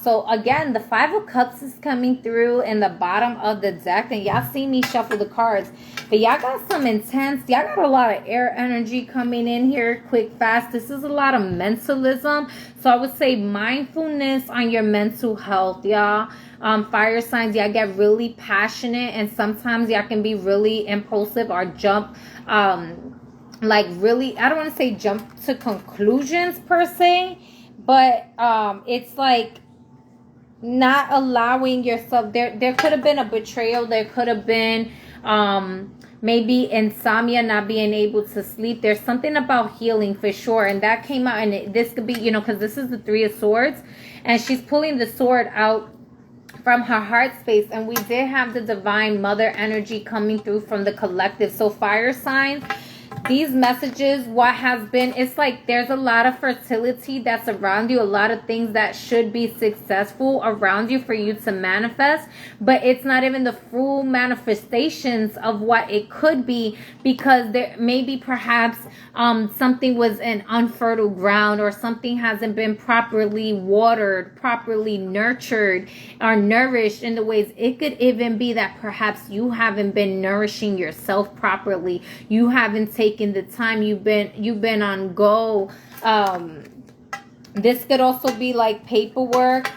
So again, the 5 of Cups is coming through in the bottom of the deck, and y'all see me shuffle the cards, but y'all got some intense, y'all got a lot of air energy coming in here quick, fast. This is a lot of mentalism, so I would say mindfulness on your mental health, y'all. Fire signs, y'all get really passionate, and sometimes y'all can be really impulsive or jump, like really, I don't want to say jump to conclusions per se, but it's like not allowing yourself, there could have been a betrayal, there could have been maybe insomnia, not being able to sleep. There's something about healing for sure, and that came out, and this could be, you know, because this is the 3 of Swords, and she's pulling the sword out from her heart space, and we did have the divine mother energy coming through from the collective. So fire signs, these messages, what has been, it's like there's a lot of fertility that's around you, a lot of things that should be successful around you for you to manifest, but it's not even the full manifestations of what it could be, because there maybe perhaps something was in unfertile ground, or something hasn't been properly watered, properly nurtured or nourished in the ways. It could even be that perhaps you haven't been nourishing yourself properly, you haven't taken the time, you've been on go. This could also be like paperwork.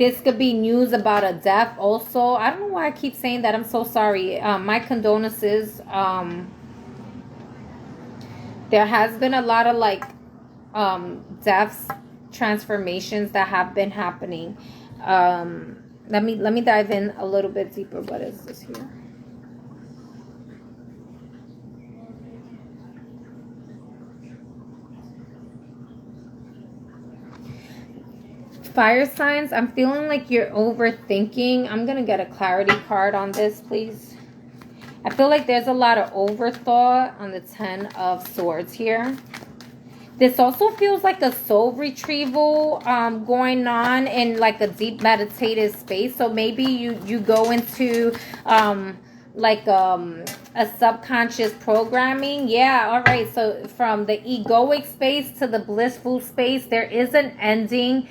this could be news about a death also. I don't know why I keep saying that. I'm so sorry. My condolences. There has been a lot of like deaths, transformations that have been happening. Let me dive in a little bit deeper. What is this here? Fire signs, I'm feeling like you're overthinking. I'm gonna get a clarity card on this, please. I feel like there's a lot of overthought on the 10 of Swords here. This also feels like a soul retrieval going on in like a deep meditative space. So maybe you go into like a subconscious programming. Yeah, all right. So from the egoic space to the blissful space, there is an ending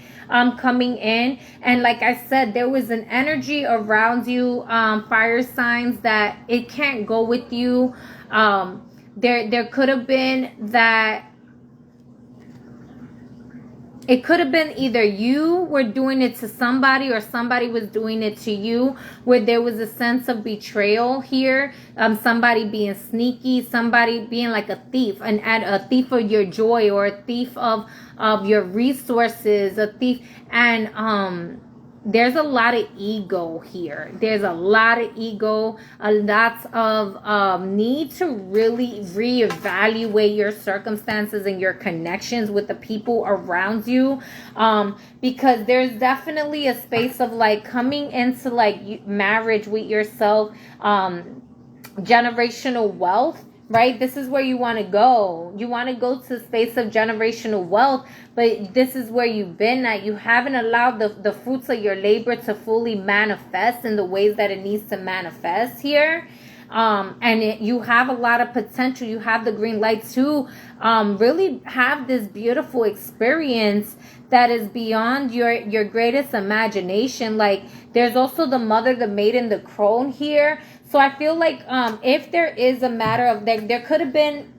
coming in. And like I said, there was an energy around you, fire signs, that it can't go with you. There could have been that. It could have been either you were doing it to somebody or somebody was doing it to you, where there was a sense of betrayal here. Somebody being sneaky, somebody being like a thief, a thief of your joy, or a thief of your resources, a thief. And there's a lot of ego here. There's a lot of ego, a lot of need to really reevaluate your circumstances and your connections with the people around you, because there's definitely a space of like coming into like marriage with yourself, generational wealth. Right? This is where you want to go. You want to go to the space of generational wealth, but this is where you've been at. You haven't allowed the fruits of your labor to fully manifest in the ways that it needs to manifest here. You have a lot of potential. You have the green light to really have this beautiful experience that is beyond your greatest imagination. Like, there's also the mother, the maiden, the crone here. So I feel like if there is a matter of there could have been,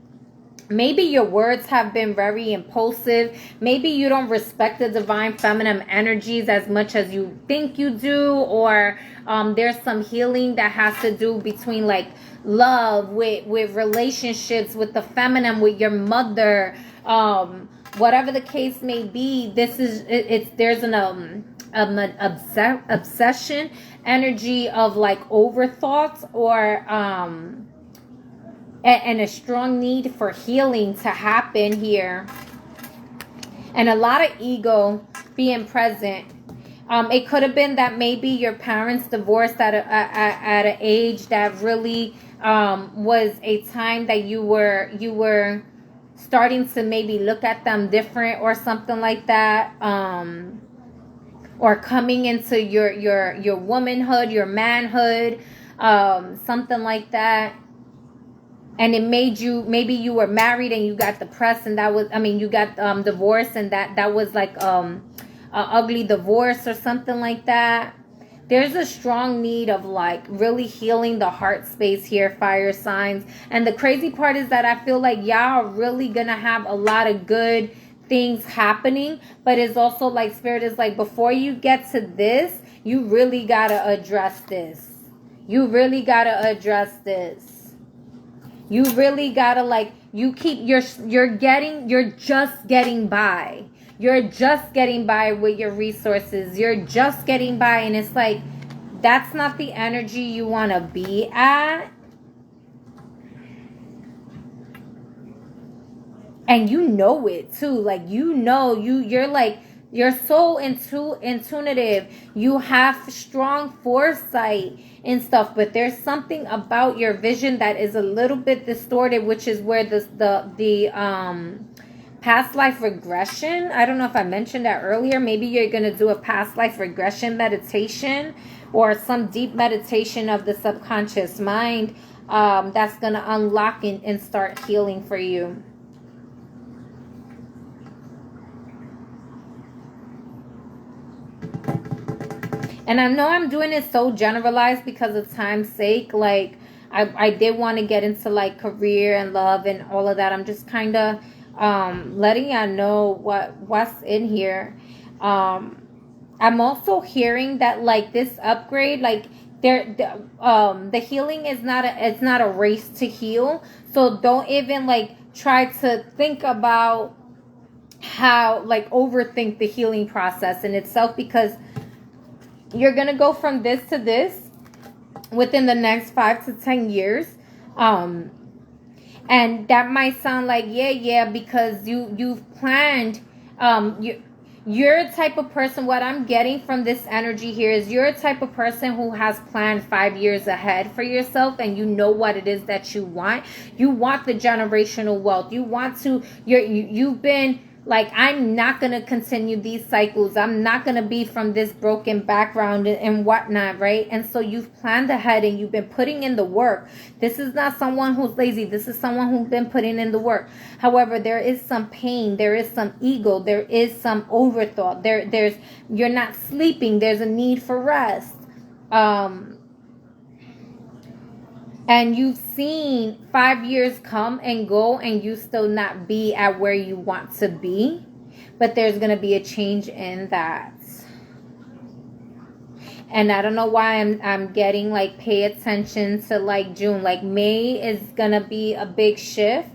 maybe your words have been very impulsive. Maybe you don't respect the divine feminine energies as much as you think you do. Or there's some healing that has to do between like love, with relationships, with the feminine, with your mother. Whatever the case may be, there's an obsession energy of like overthoughts, or and a strong need for healing to happen here, and a lot of ego being present. It could have been that maybe your parents divorced at an age that really was a time that you were starting to maybe look at them different, or something like that. Or coming into your womanhood, your manhood, something like that. And it made you, maybe you were married and you got depressed, and that was, you got divorced, and that was like a ugly divorce or something like that. There's a strong need of like really healing the heart space here, fire signs. And the crazy part is that I feel like y'all are really gonna have a lot of good things happening, but it's also like Spirit is like, before you get to this, you really gotta address this. You really gotta address this. You really gotta, like, you're just getting by. You're just getting by with your resources. You're just getting by, and it's like, that's not the energy you want to be at. And you know it too. Like, you're like, you're so intuitive. You have strong foresight and stuff, but there's something about your vision that is a little bit distorted, which is where the past life regression. I don't know if I mentioned that earlier. Maybe you're going to do a past life regression meditation, or some deep meditation of the subconscious mind that's going to unlock and start healing for you. And I know I'm doing it so generalized because of time's sake. Like, I did want to get into like career and love and all of that. I'm just kind of letting y'all know what's in here. I I'm also hearing that like this upgrade, like the healing is it's not a race to heal. So don't even like try to think about how like overthink the healing process in itself, because you're gonna go from this to this within the next 5 to 10 years. And that might sound like yeah, because you've planned. You're a type of person, what I'm getting from this energy here is you're a type of person who has planned 5 years ahead for yourself, and you know what it is that you want. You want the generational wealth. You want to, you've been like, I'm not going to continue these cycles. I'm not going to be from this broken background and whatnot, right? And so you've planned ahead and you've been putting in the work. This is not someone who's lazy. This is someone who's been putting in the work. However, there is some pain. There is some ego. There is some overthought. There's you're not sleeping. There's a need for rest. And you've seen 5 years come and go and you still not be at where you want to be. But there's going to be a change in that. And I don't know why I'm getting like pay attention to like June. Like May is going to be a big shift.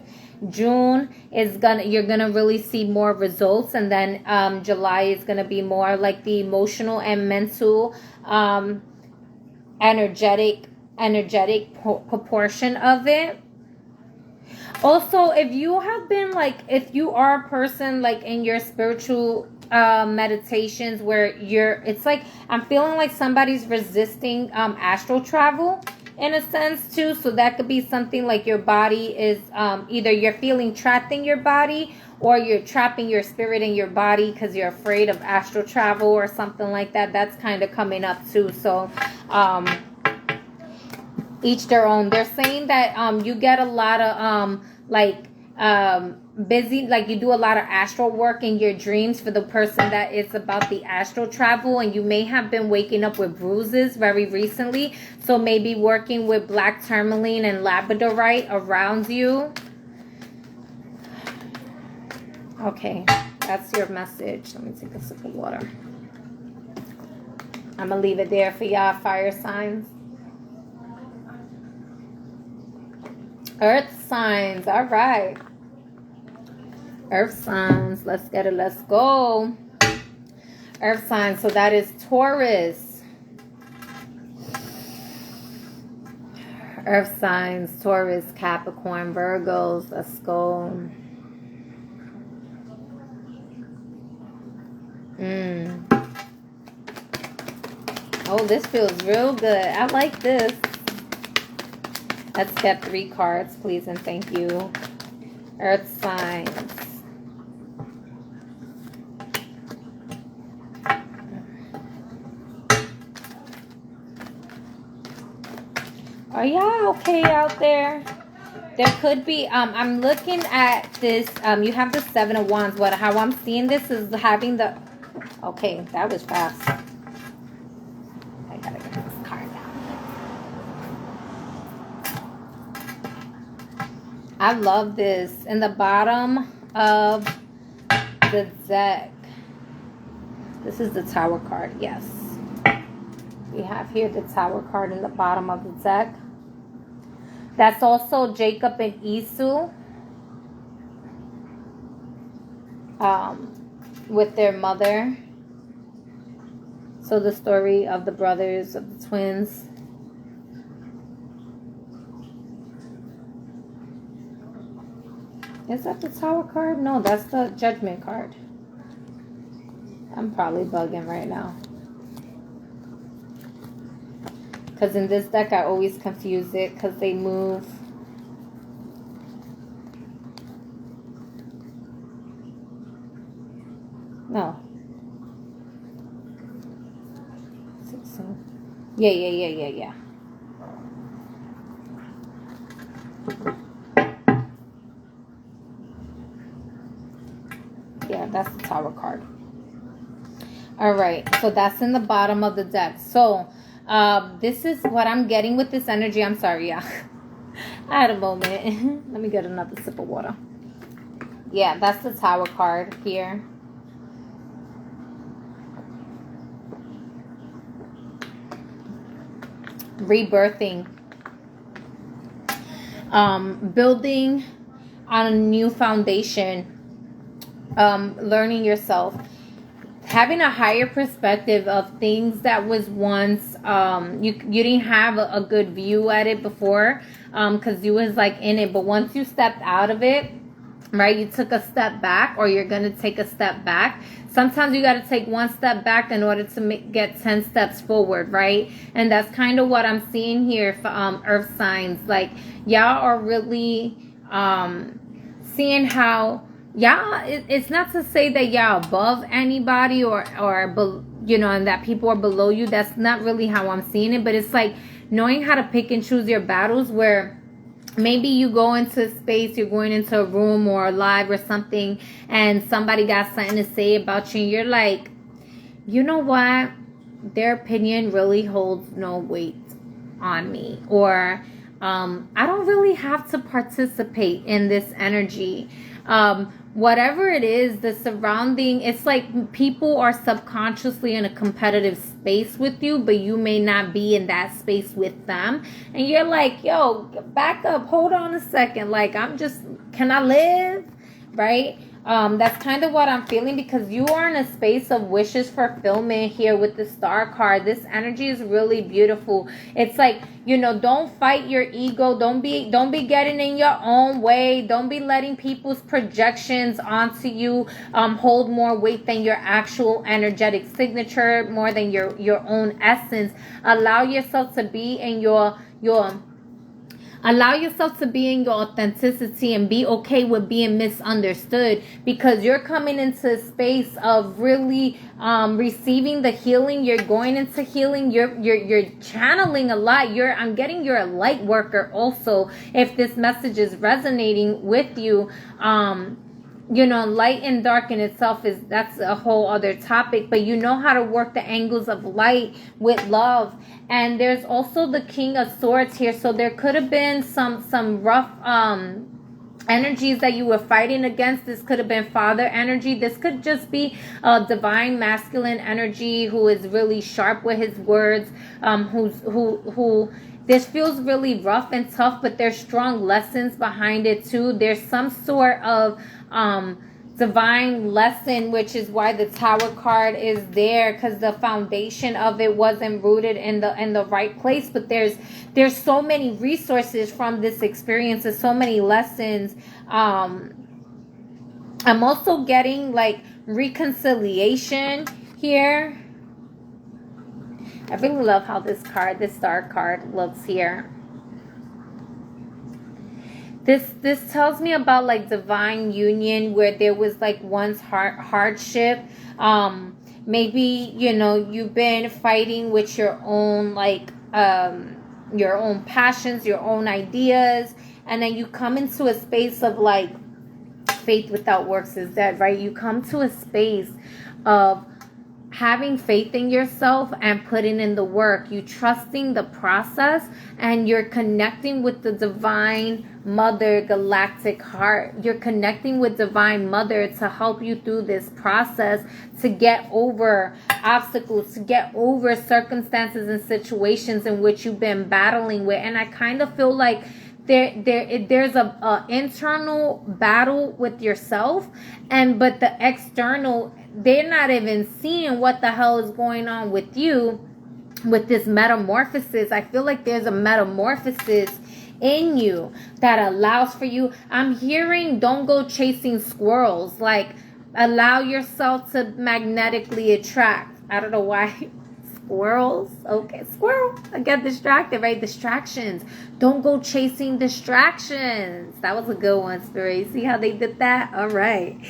June is you're going to really see more results. And then July is going to be more like the emotional and mental energetic proportion of it. Also, if you have been like, if you are a person like in your spiritual meditations where it's like I'm feeling like somebody's resisting astral travel in a sense too. So that could be something like your body is either you're feeling trapped in your body, or you're trapping your spirit in your body because you're afraid of astral travel or something like that. That's kind of coming up too. So each their own. They're saying that you get a lot of busy, like you do a lot of astral work in your dreams for the person that is about the astral travel, and you may have been waking up with bruises very recently. So maybe working with black tourmaline and labradorite around you. Okay, that's your message. Let me take a sip of water. I'm gonna leave it there for y'all fire signs. Earth signs. All right. Earth signs. Let's get it. Let's go. Earth signs. So that is Taurus. Earth signs. Taurus, Capricorn, Virgos. Let's go. Oh, this feels real good. I like this. Let's get 3 cards, please, and thank you. Earth signs. Are y'all okay out there? There could be, I'm looking at this, you have the 7 of Wands. How I'm seeing this is having the, okay, that was fast. I gotta get this card down. I love this. In the bottom of the deck, this is the Tower card, yes. We have here the Tower card in the bottom of the deck. That's also Jacob and Esau with their mother. So the story of the brothers, of the twins. Is that the Tower card? No, that's the Judgment card. I'm probably bugging right now. Because in this deck, I always confuse it because they move. No. 16. Yeah. Yeah, that's the Tower card. All right. So that's in the bottom of the deck. So this is what I'm getting with this energy. I'm sorry, yeah. I had a moment. Let me get another sip of water. Yeah, that's the Tower card here. rebirthing, building on a new foundation, learning yourself, having a higher perspective of things that was once you didn't have a good view at it before, because you was like in it, but once you stepped out of it, right, you took a step back, or you're gonna take a step back. Sometimes you got to take one step back in order to get 10 steps forward, right? And that's kind of what I'm seeing here for earth signs. Like, y'all are really seeing how y'all, it's not to say that y'all above anybody or you know, and that people are below you. That's not really how I'm seeing it, but it's like knowing how to pick and choose your battles, where maybe you go into space, you're going into a room or a live or something, and somebody got something to say about you, and you're like, you know what, their opinion really holds no weight on me, or I don't really have to participate in this energy. Whatever it is, the surrounding, it's like people are subconsciously in a competitive space with you, but you may not be in that space with them. And you're like, yo, back up, hold on a second. Like, can I live? Right? That's kind of what I'm feeling, because you are in a space of wishes fulfillment here with the Star card. This energy is really beautiful. It's like, you know, don't fight your ego. Don't be getting in your own way. Don't be letting people's projections onto you hold more weight than your actual energetic signature, more than your own essence. Allow yourself to be in Allow yourself to be in your authenticity and be okay with being misunderstood, because you're coming into a space of really receiving the healing. You're going into healing. You're channeling a lot. I'm getting you're a light worker also, if this message is resonating with you. You know, light and dark in itself that's a whole other topic, but you know how to work the angles of light with love. And there's also the King of Swords here, so there could have been some rough energies that you were fighting against. This could have been father energy. This could just be a divine masculine energy who is really sharp with his words, who this feels really rough and tough, but there's strong lessons behind it too. There's some sort of divine lesson, which is why the Tower card is there, because the foundation of it wasn't rooted in the right place. But there's so many resources from this experience. There's so many lessons. I'm also getting like reconciliation here. I really love how this Star card looks here. This tells me about like divine union, where there was like once hardship. Maybe, you know, you've been fighting with your own like your own passions, your own ideas, and then you come into a space of like faith without works is dead, right? You come to a space of having faith in yourself and putting in the work. You trusting the process, and you're connecting with the divine mother galactic heart. You're connecting with divine mother to help you through this process, to get over obstacles, to get over circumstances and situations in which you've been battling with. And I kind of feel like there's a internal battle with yourself, but the external, they're not even seeing what the hell is going on with you with this metamorphosis. I feel like there's a metamorphosis in you that allows for you. I'm hearing don't go chasing squirrels. Like, allow yourself to magnetically attract. I don't know why. Squirrels. Okay, squirrel. I get distracted, right? Distractions. Don't go chasing distractions. That was a good one, Spirit. See how they did that? All right.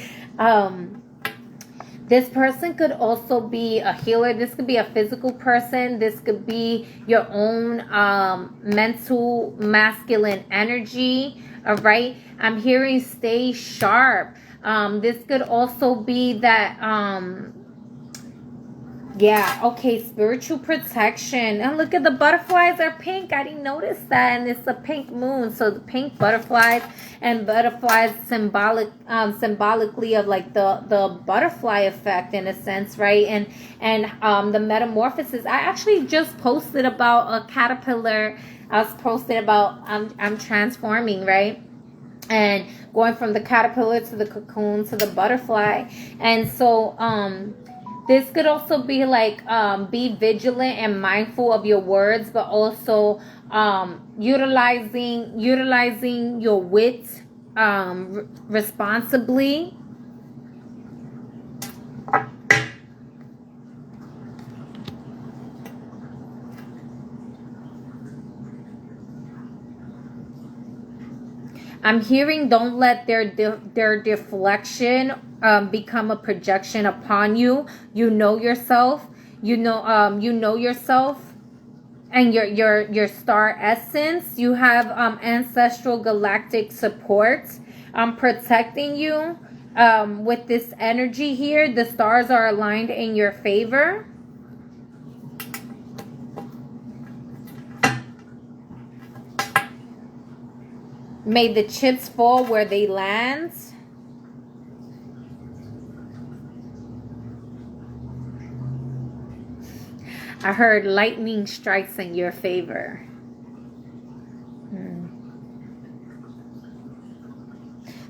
This person could also be a healer. This could be a physical person. This could be your own mental masculine energy. All right. I'm hearing stay sharp. This could also be that Yeah, okay, spiritual protection. And look at the butterflies are pink. I didn't notice that. And it's a pink moon. So the pink butterflies, and butterflies symbolically of like the butterfly effect in a sense, right? And the metamorphosis. I actually just posted about a caterpillar. I was posting about I'm transforming, right? And going from the caterpillar to the cocoon to the butterfly. And so this could also be like be vigilant and mindful of your words, but also utilizing your wit responsibly. I'm hearing don't let their deflection become a projection upon you. You know yourself. You know yourself and your star essence. You have ancestral galactic support protecting you with this energy here. The stars are aligned in your favor. May the chips fall where they land. I heard lightning strikes in your favor.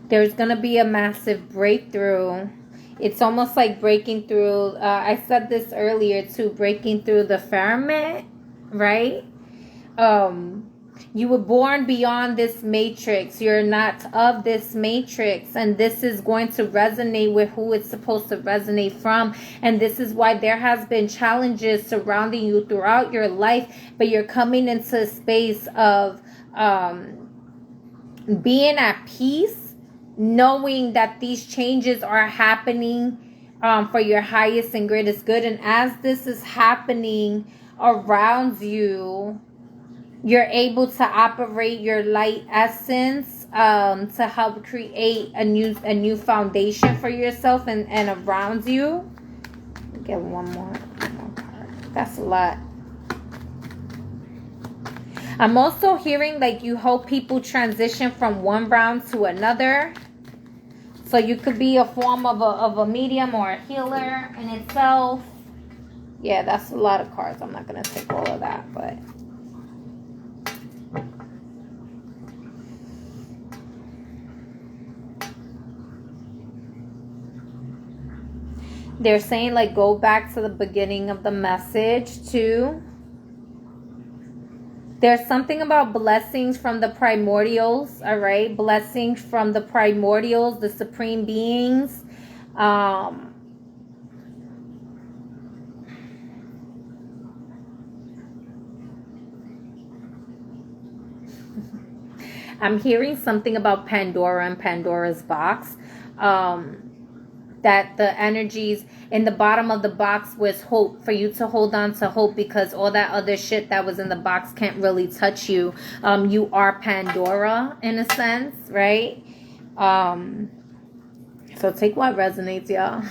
There's going to be a massive breakthrough. It's almost like breaking through. I said this earlier too, breaking through the firmament, right? You were born beyond this matrix. You're not of this matrix. And this is going to resonate with who it's supposed to resonate from. And this is why there has been challenges surrounding you throughout your life. But you're coming into a space of being at peace, knowing that these changes are happening for your highest and greatest good. And as this is happening around you, you're able to operate your light essence to help create a new foundation for yourself and around you. Get one more card. That's a lot. I'm also hearing like you help people transition from one round to another. So you could be a form of a medium or a healer in itself. Yeah, that's a lot of cards. I'm not going to take all of that, but... They're saying like go back to the beginning of the message too. There's something about blessings from the primordials, all right? Blessings from the primordials, the supreme beings. I'm hearing something about Pandora and Pandora's box. That the energies in the bottom of the box was hope, for you to hold on to hope, because all that other shit that was in the box can't really touch you. You are Pandora in a sense, right? So take what resonates, y'all.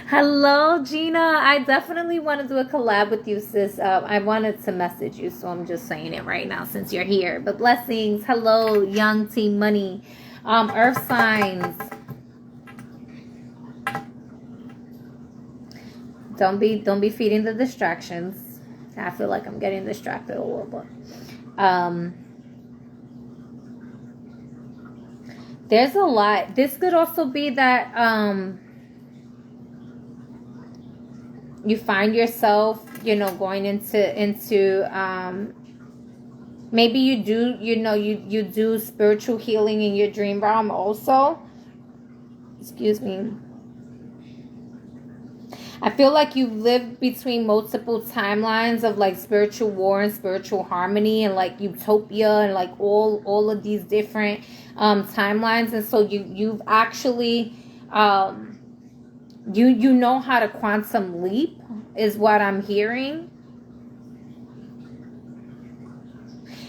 Hello, Gina. I definitely want to do a collab with you, sis. I wanted to message you, so I'm just saying it right now since you're here. But blessings. Hello, young Team Money. Earth signs. Don't be feeding the distractions. I feel like I'm getting distracted a little bit. There's a lot. This could also be that you find yourself, going into maybe you do, you do spiritual healing in your dream realm also. Excuse me. I feel like you've lived between multiple timelines of like spiritual war and spiritual harmony and like utopia and like all of these different timelines. And so you've actually you know how to quantum leap is what I'm hearing.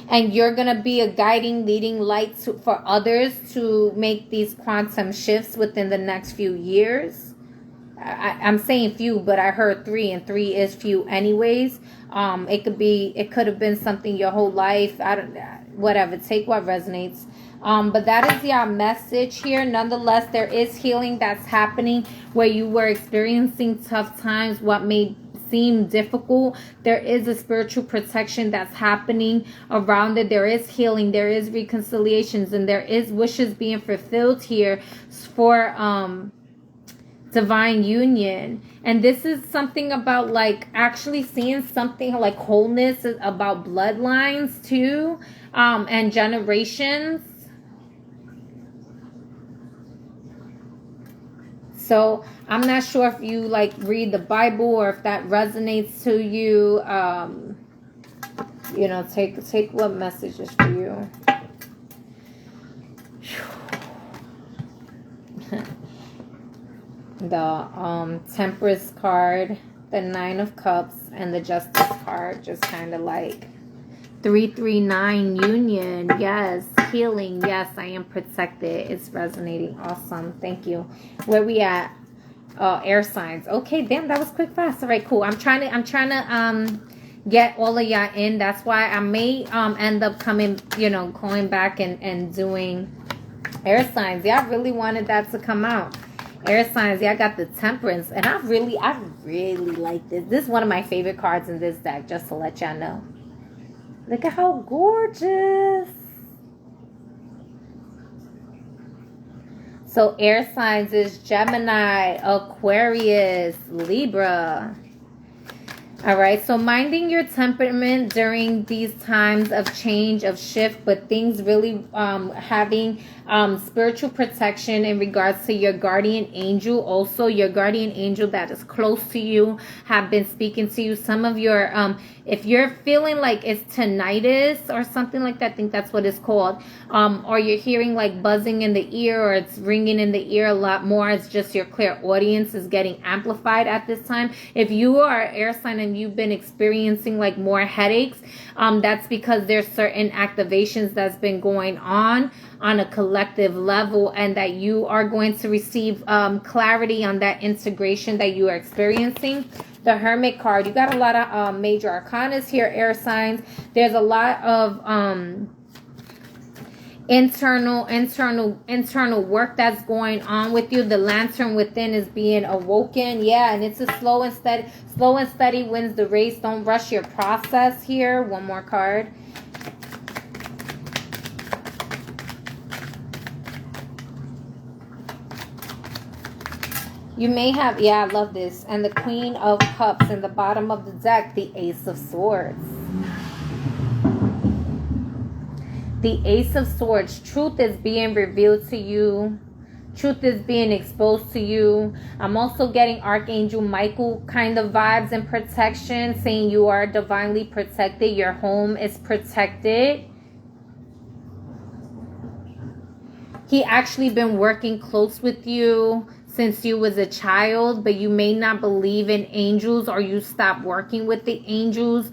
And you're going to be a guiding, leading light for others to make these quantum shifts within the next few years. I'm saying few, but I heard 3, and 3 is few anyways. It could have been something your whole life. I don't, whatever. Take what resonates. But that is your message here. Nonetheless, there is healing that's happening where you were experiencing tough times, what may seem difficult. There is a spiritual protection that's happening around it. There is healing, there is reconciliations, and there is wishes being fulfilled here for divine union. And this is something about like actually seeing something like wholeness, about bloodlines too, and generations. So I'm not sure if you like read the Bible or if that resonates to you. You know, take what message is for you. The Temperance card, the 9 of Cups, and the Justice card, just kind of like 339 union. Yes, healing. Yes, I am protected. It's resonating. Awesome. Thank you. Where we at? Air signs. Okay, damn, that was quick, fast. All right, cool. I'm trying to get all of y'all in. That's why I may end up coming, you know, going back and doing air signs. Yeah, I really wanted that to come out. Air signs. Yeah, I got the Temperance, and I really like this. This is one of my favorite cards in this deck, just to let y'all know. Look at how gorgeous. So air signs is Gemini, Aquarius, Libra. All right, so minding your temperament during these times of change, of shift, but things really having spiritual protection in regards to your guardian angel. Also, your guardian angel that is close to you have been speaking to you. Some of your, if you're feeling like it's tinnitus or something like that, I think that's what it's called, or you're hearing like buzzing in the ear, or it's ringing in the ear a lot more, it's just your clairaudience is getting amplified at this time. If you are an air sign and you've been experiencing like more headaches, that's because there's certain activations that's been going on a collective level, and that you are going to receive clarity on that integration that you are experiencing. The Hermit card, you got a lot of major arcanas here, air signs. There's a lot of internal work that's going on with you. The lantern within is being awoken. Yeah, and it's a slow and steady wins the race. Don't rush your process here. One more card. You may have, yeah, I love this. And the Queen of Cups in the bottom of the deck, the Ace of Swords. The Ace of Swords. Truth is being revealed to you. Truth is being exposed to you. I'm also getting Archangel Michael kind of vibes and protection, saying you are divinely protected. Your home is protected. He actually been working close with you since you was a child, but you may not believe in angels, or you stopped working with the angels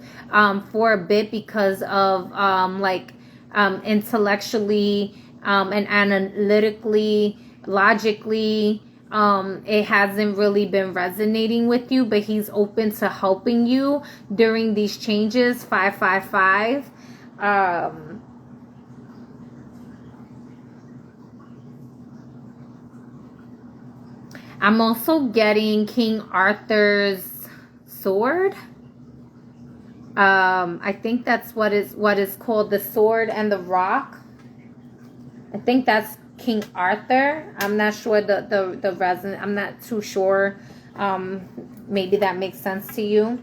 for a bit because of intellectually and analytically, logically, it hasn't really been resonating with you, but he's open to helping you during these changes. 555. I'm also getting King Arthur's sword. I think that's what is called, the sword and the rock. I think that's King Arthur. I'm not sure the resin. I'm not too sure. Maybe that makes sense to you.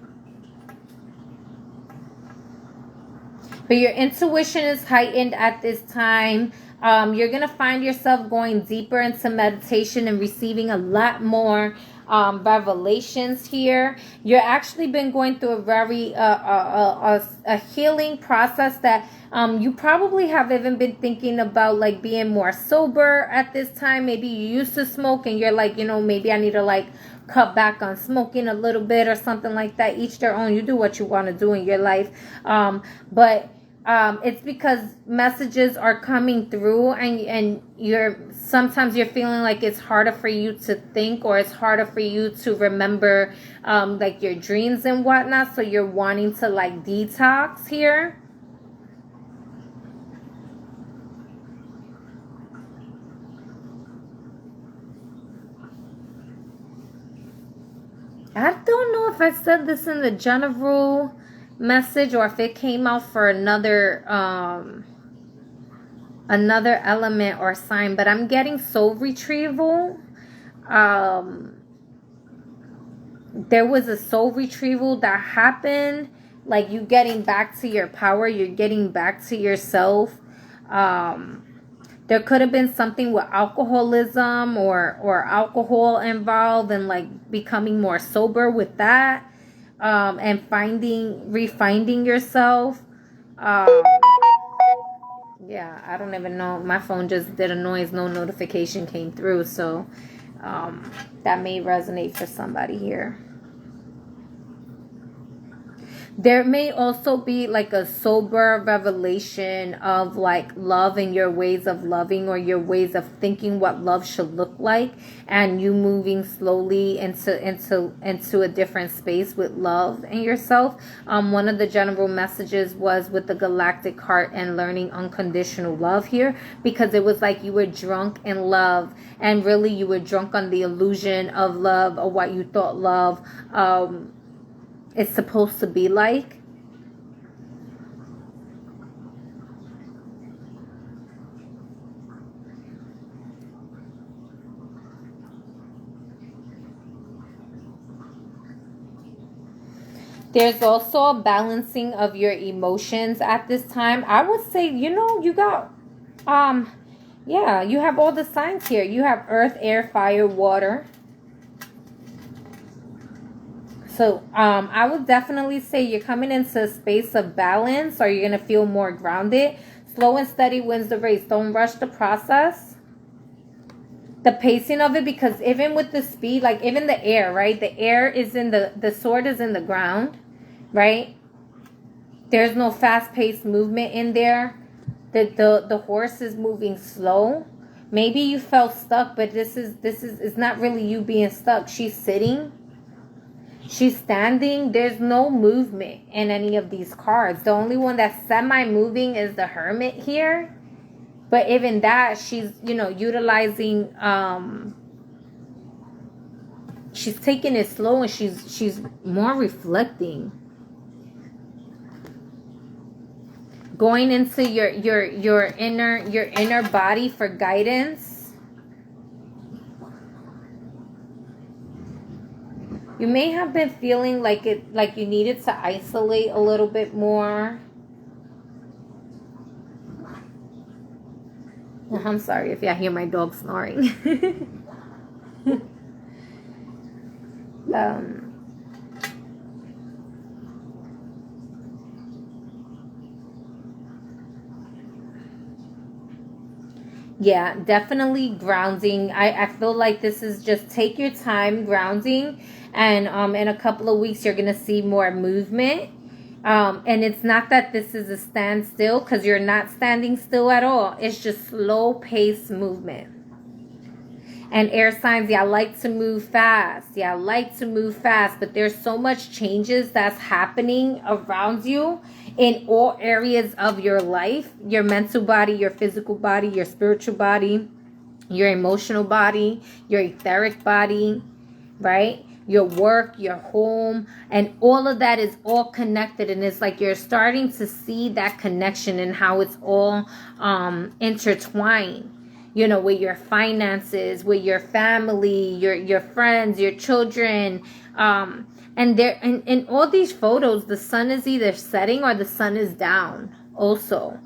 But your intuition is heightened at this time. You're going to find yourself going deeper into meditation and receiving a lot more revelations here. You're actually been going through a very a healing process that you probably have even been thinking about, like being more sober at this time. Maybe you used to smoke and you're like, you know, maybe I need to like cut back on smoking a little bit or something like that. Each their own. You do what you want to do in your life. But it's because messages are coming through, and sometimes you're feeling like it's harder for you to think, or it's harder for you to remember like your dreams and whatnot, so you're wanting to like detox here. I don't know if I said this in the general message or if it came out for another element or sign, but I'm getting soul retrieval. There was a soul retrieval that happened, like you getting back to your power, you're getting back to yourself. There could have been something with alcoholism or alcohol involved, and like becoming more sober with that, and refinding yourself. Yeah, I don't even know. My phone just did a noise. No notification came through, so that may resonate for somebody here. There may also be like a sober revelation of like love and your ways of loving, or your ways of thinking what love should look like, and you moving slowly into a different space with love and yourself. One of the general messages was with the galactic heart and learning unconditional love here, because it was like you were drunk in love, and really you were drunk on the illusion of love, or what you thought love it's supposed to be like. There's also a balancing of your emotions at this time. I would say, you got yeah, you have all the signs here. You have earth, air, fire, water. So I would definitely say you're coming into a space of balance, or you're going to feel more grounded. Slow and steady wins the race. Don't rush the process. The pacing of it, because even with the speed, like even the air, right? The air is in the sword is in the ground, right? There's no fast-paced movement in there. The horse is moving slow. Maybe you felt stuck, but this is it's not really you being stuck. She's sitting. She's standing. There's no movement in any of these cards. The only one that's semi-moving is the Hermit here. But even that, she's, utilizing, she's taking it slow, and she's more reflecting. Going into your inner body for guidance. You may have been feeling like you needed to isolate a little bit more. I'm sorry if y'all hear my dog snoring. Yeah, definitely grounding. I feel like this is just take your time grounding, and in a couple of weeks you're gonna see more movement. And it's not that this is a standstill, because you're not standing still at all. It's just slow paced movement. And air signs, y'all like to move fast. Y'all like to move fast, but there's so much changes that's happening around you in all areas of your life. Your mental body, your physical body, your spiritual body, your emotional body, your etheric body, right? Your work, your home, and all of that is all connected. And it's like you're starting to see that connection and how it's all intertwined, with your finances, with your family, your friends, your children. And there, in all these photos, the sun is either setting or the sun is down also.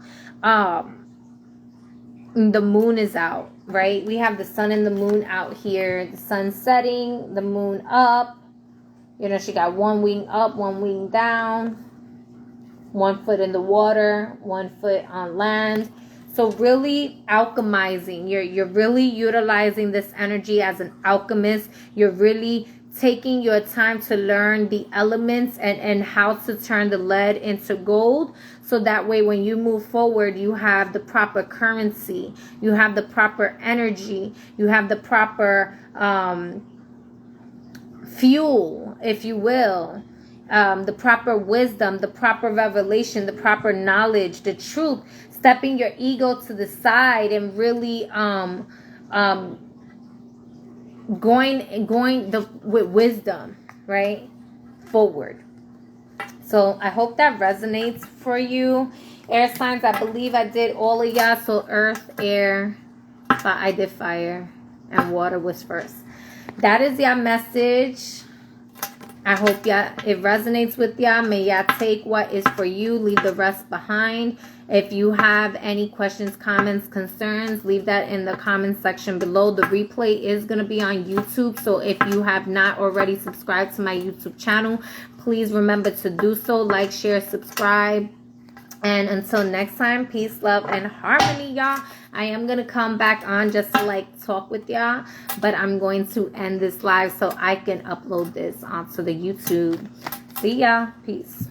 The moon is out, right? We have the sun and the moon out here. The sun setting, the moon up. She got one wing up, one wing down. 1 foot in the water, 1 foot on land. So really alchemizing. You're really utilizing this energy as an alchemist. You're really taking your time to learn the elements and how to turn the lead into gold. So that way, when you move forward, you have the proper currency, you have the proper energy, you have the proper fuel, if you will, the proper wisdom, the proper revelation, the proper knowledge, the truth, stepping your ego to the side and really going with wisdom, right, forward. So I hope that resonates for you, air signs. I believe I did all of y'all. So earth, air, I did fire, and water was first. That is y'all message. I hope y'all it resonates with y'all. May y'all take what is for you, leave the rest behind. If you have any questions, comments, concerns, leave that in the comment section below. The replay is going to be on YouTube. So if you have not already subscribed to my YouTube channel, please remember to do so. Like, share, subscribe. And until next time, peace, love, and harmony, y'all. I am going to come back on just to like talk with y'all. But I'm going to end this live so I can upload this onto the YouTube. See y'all. Peace.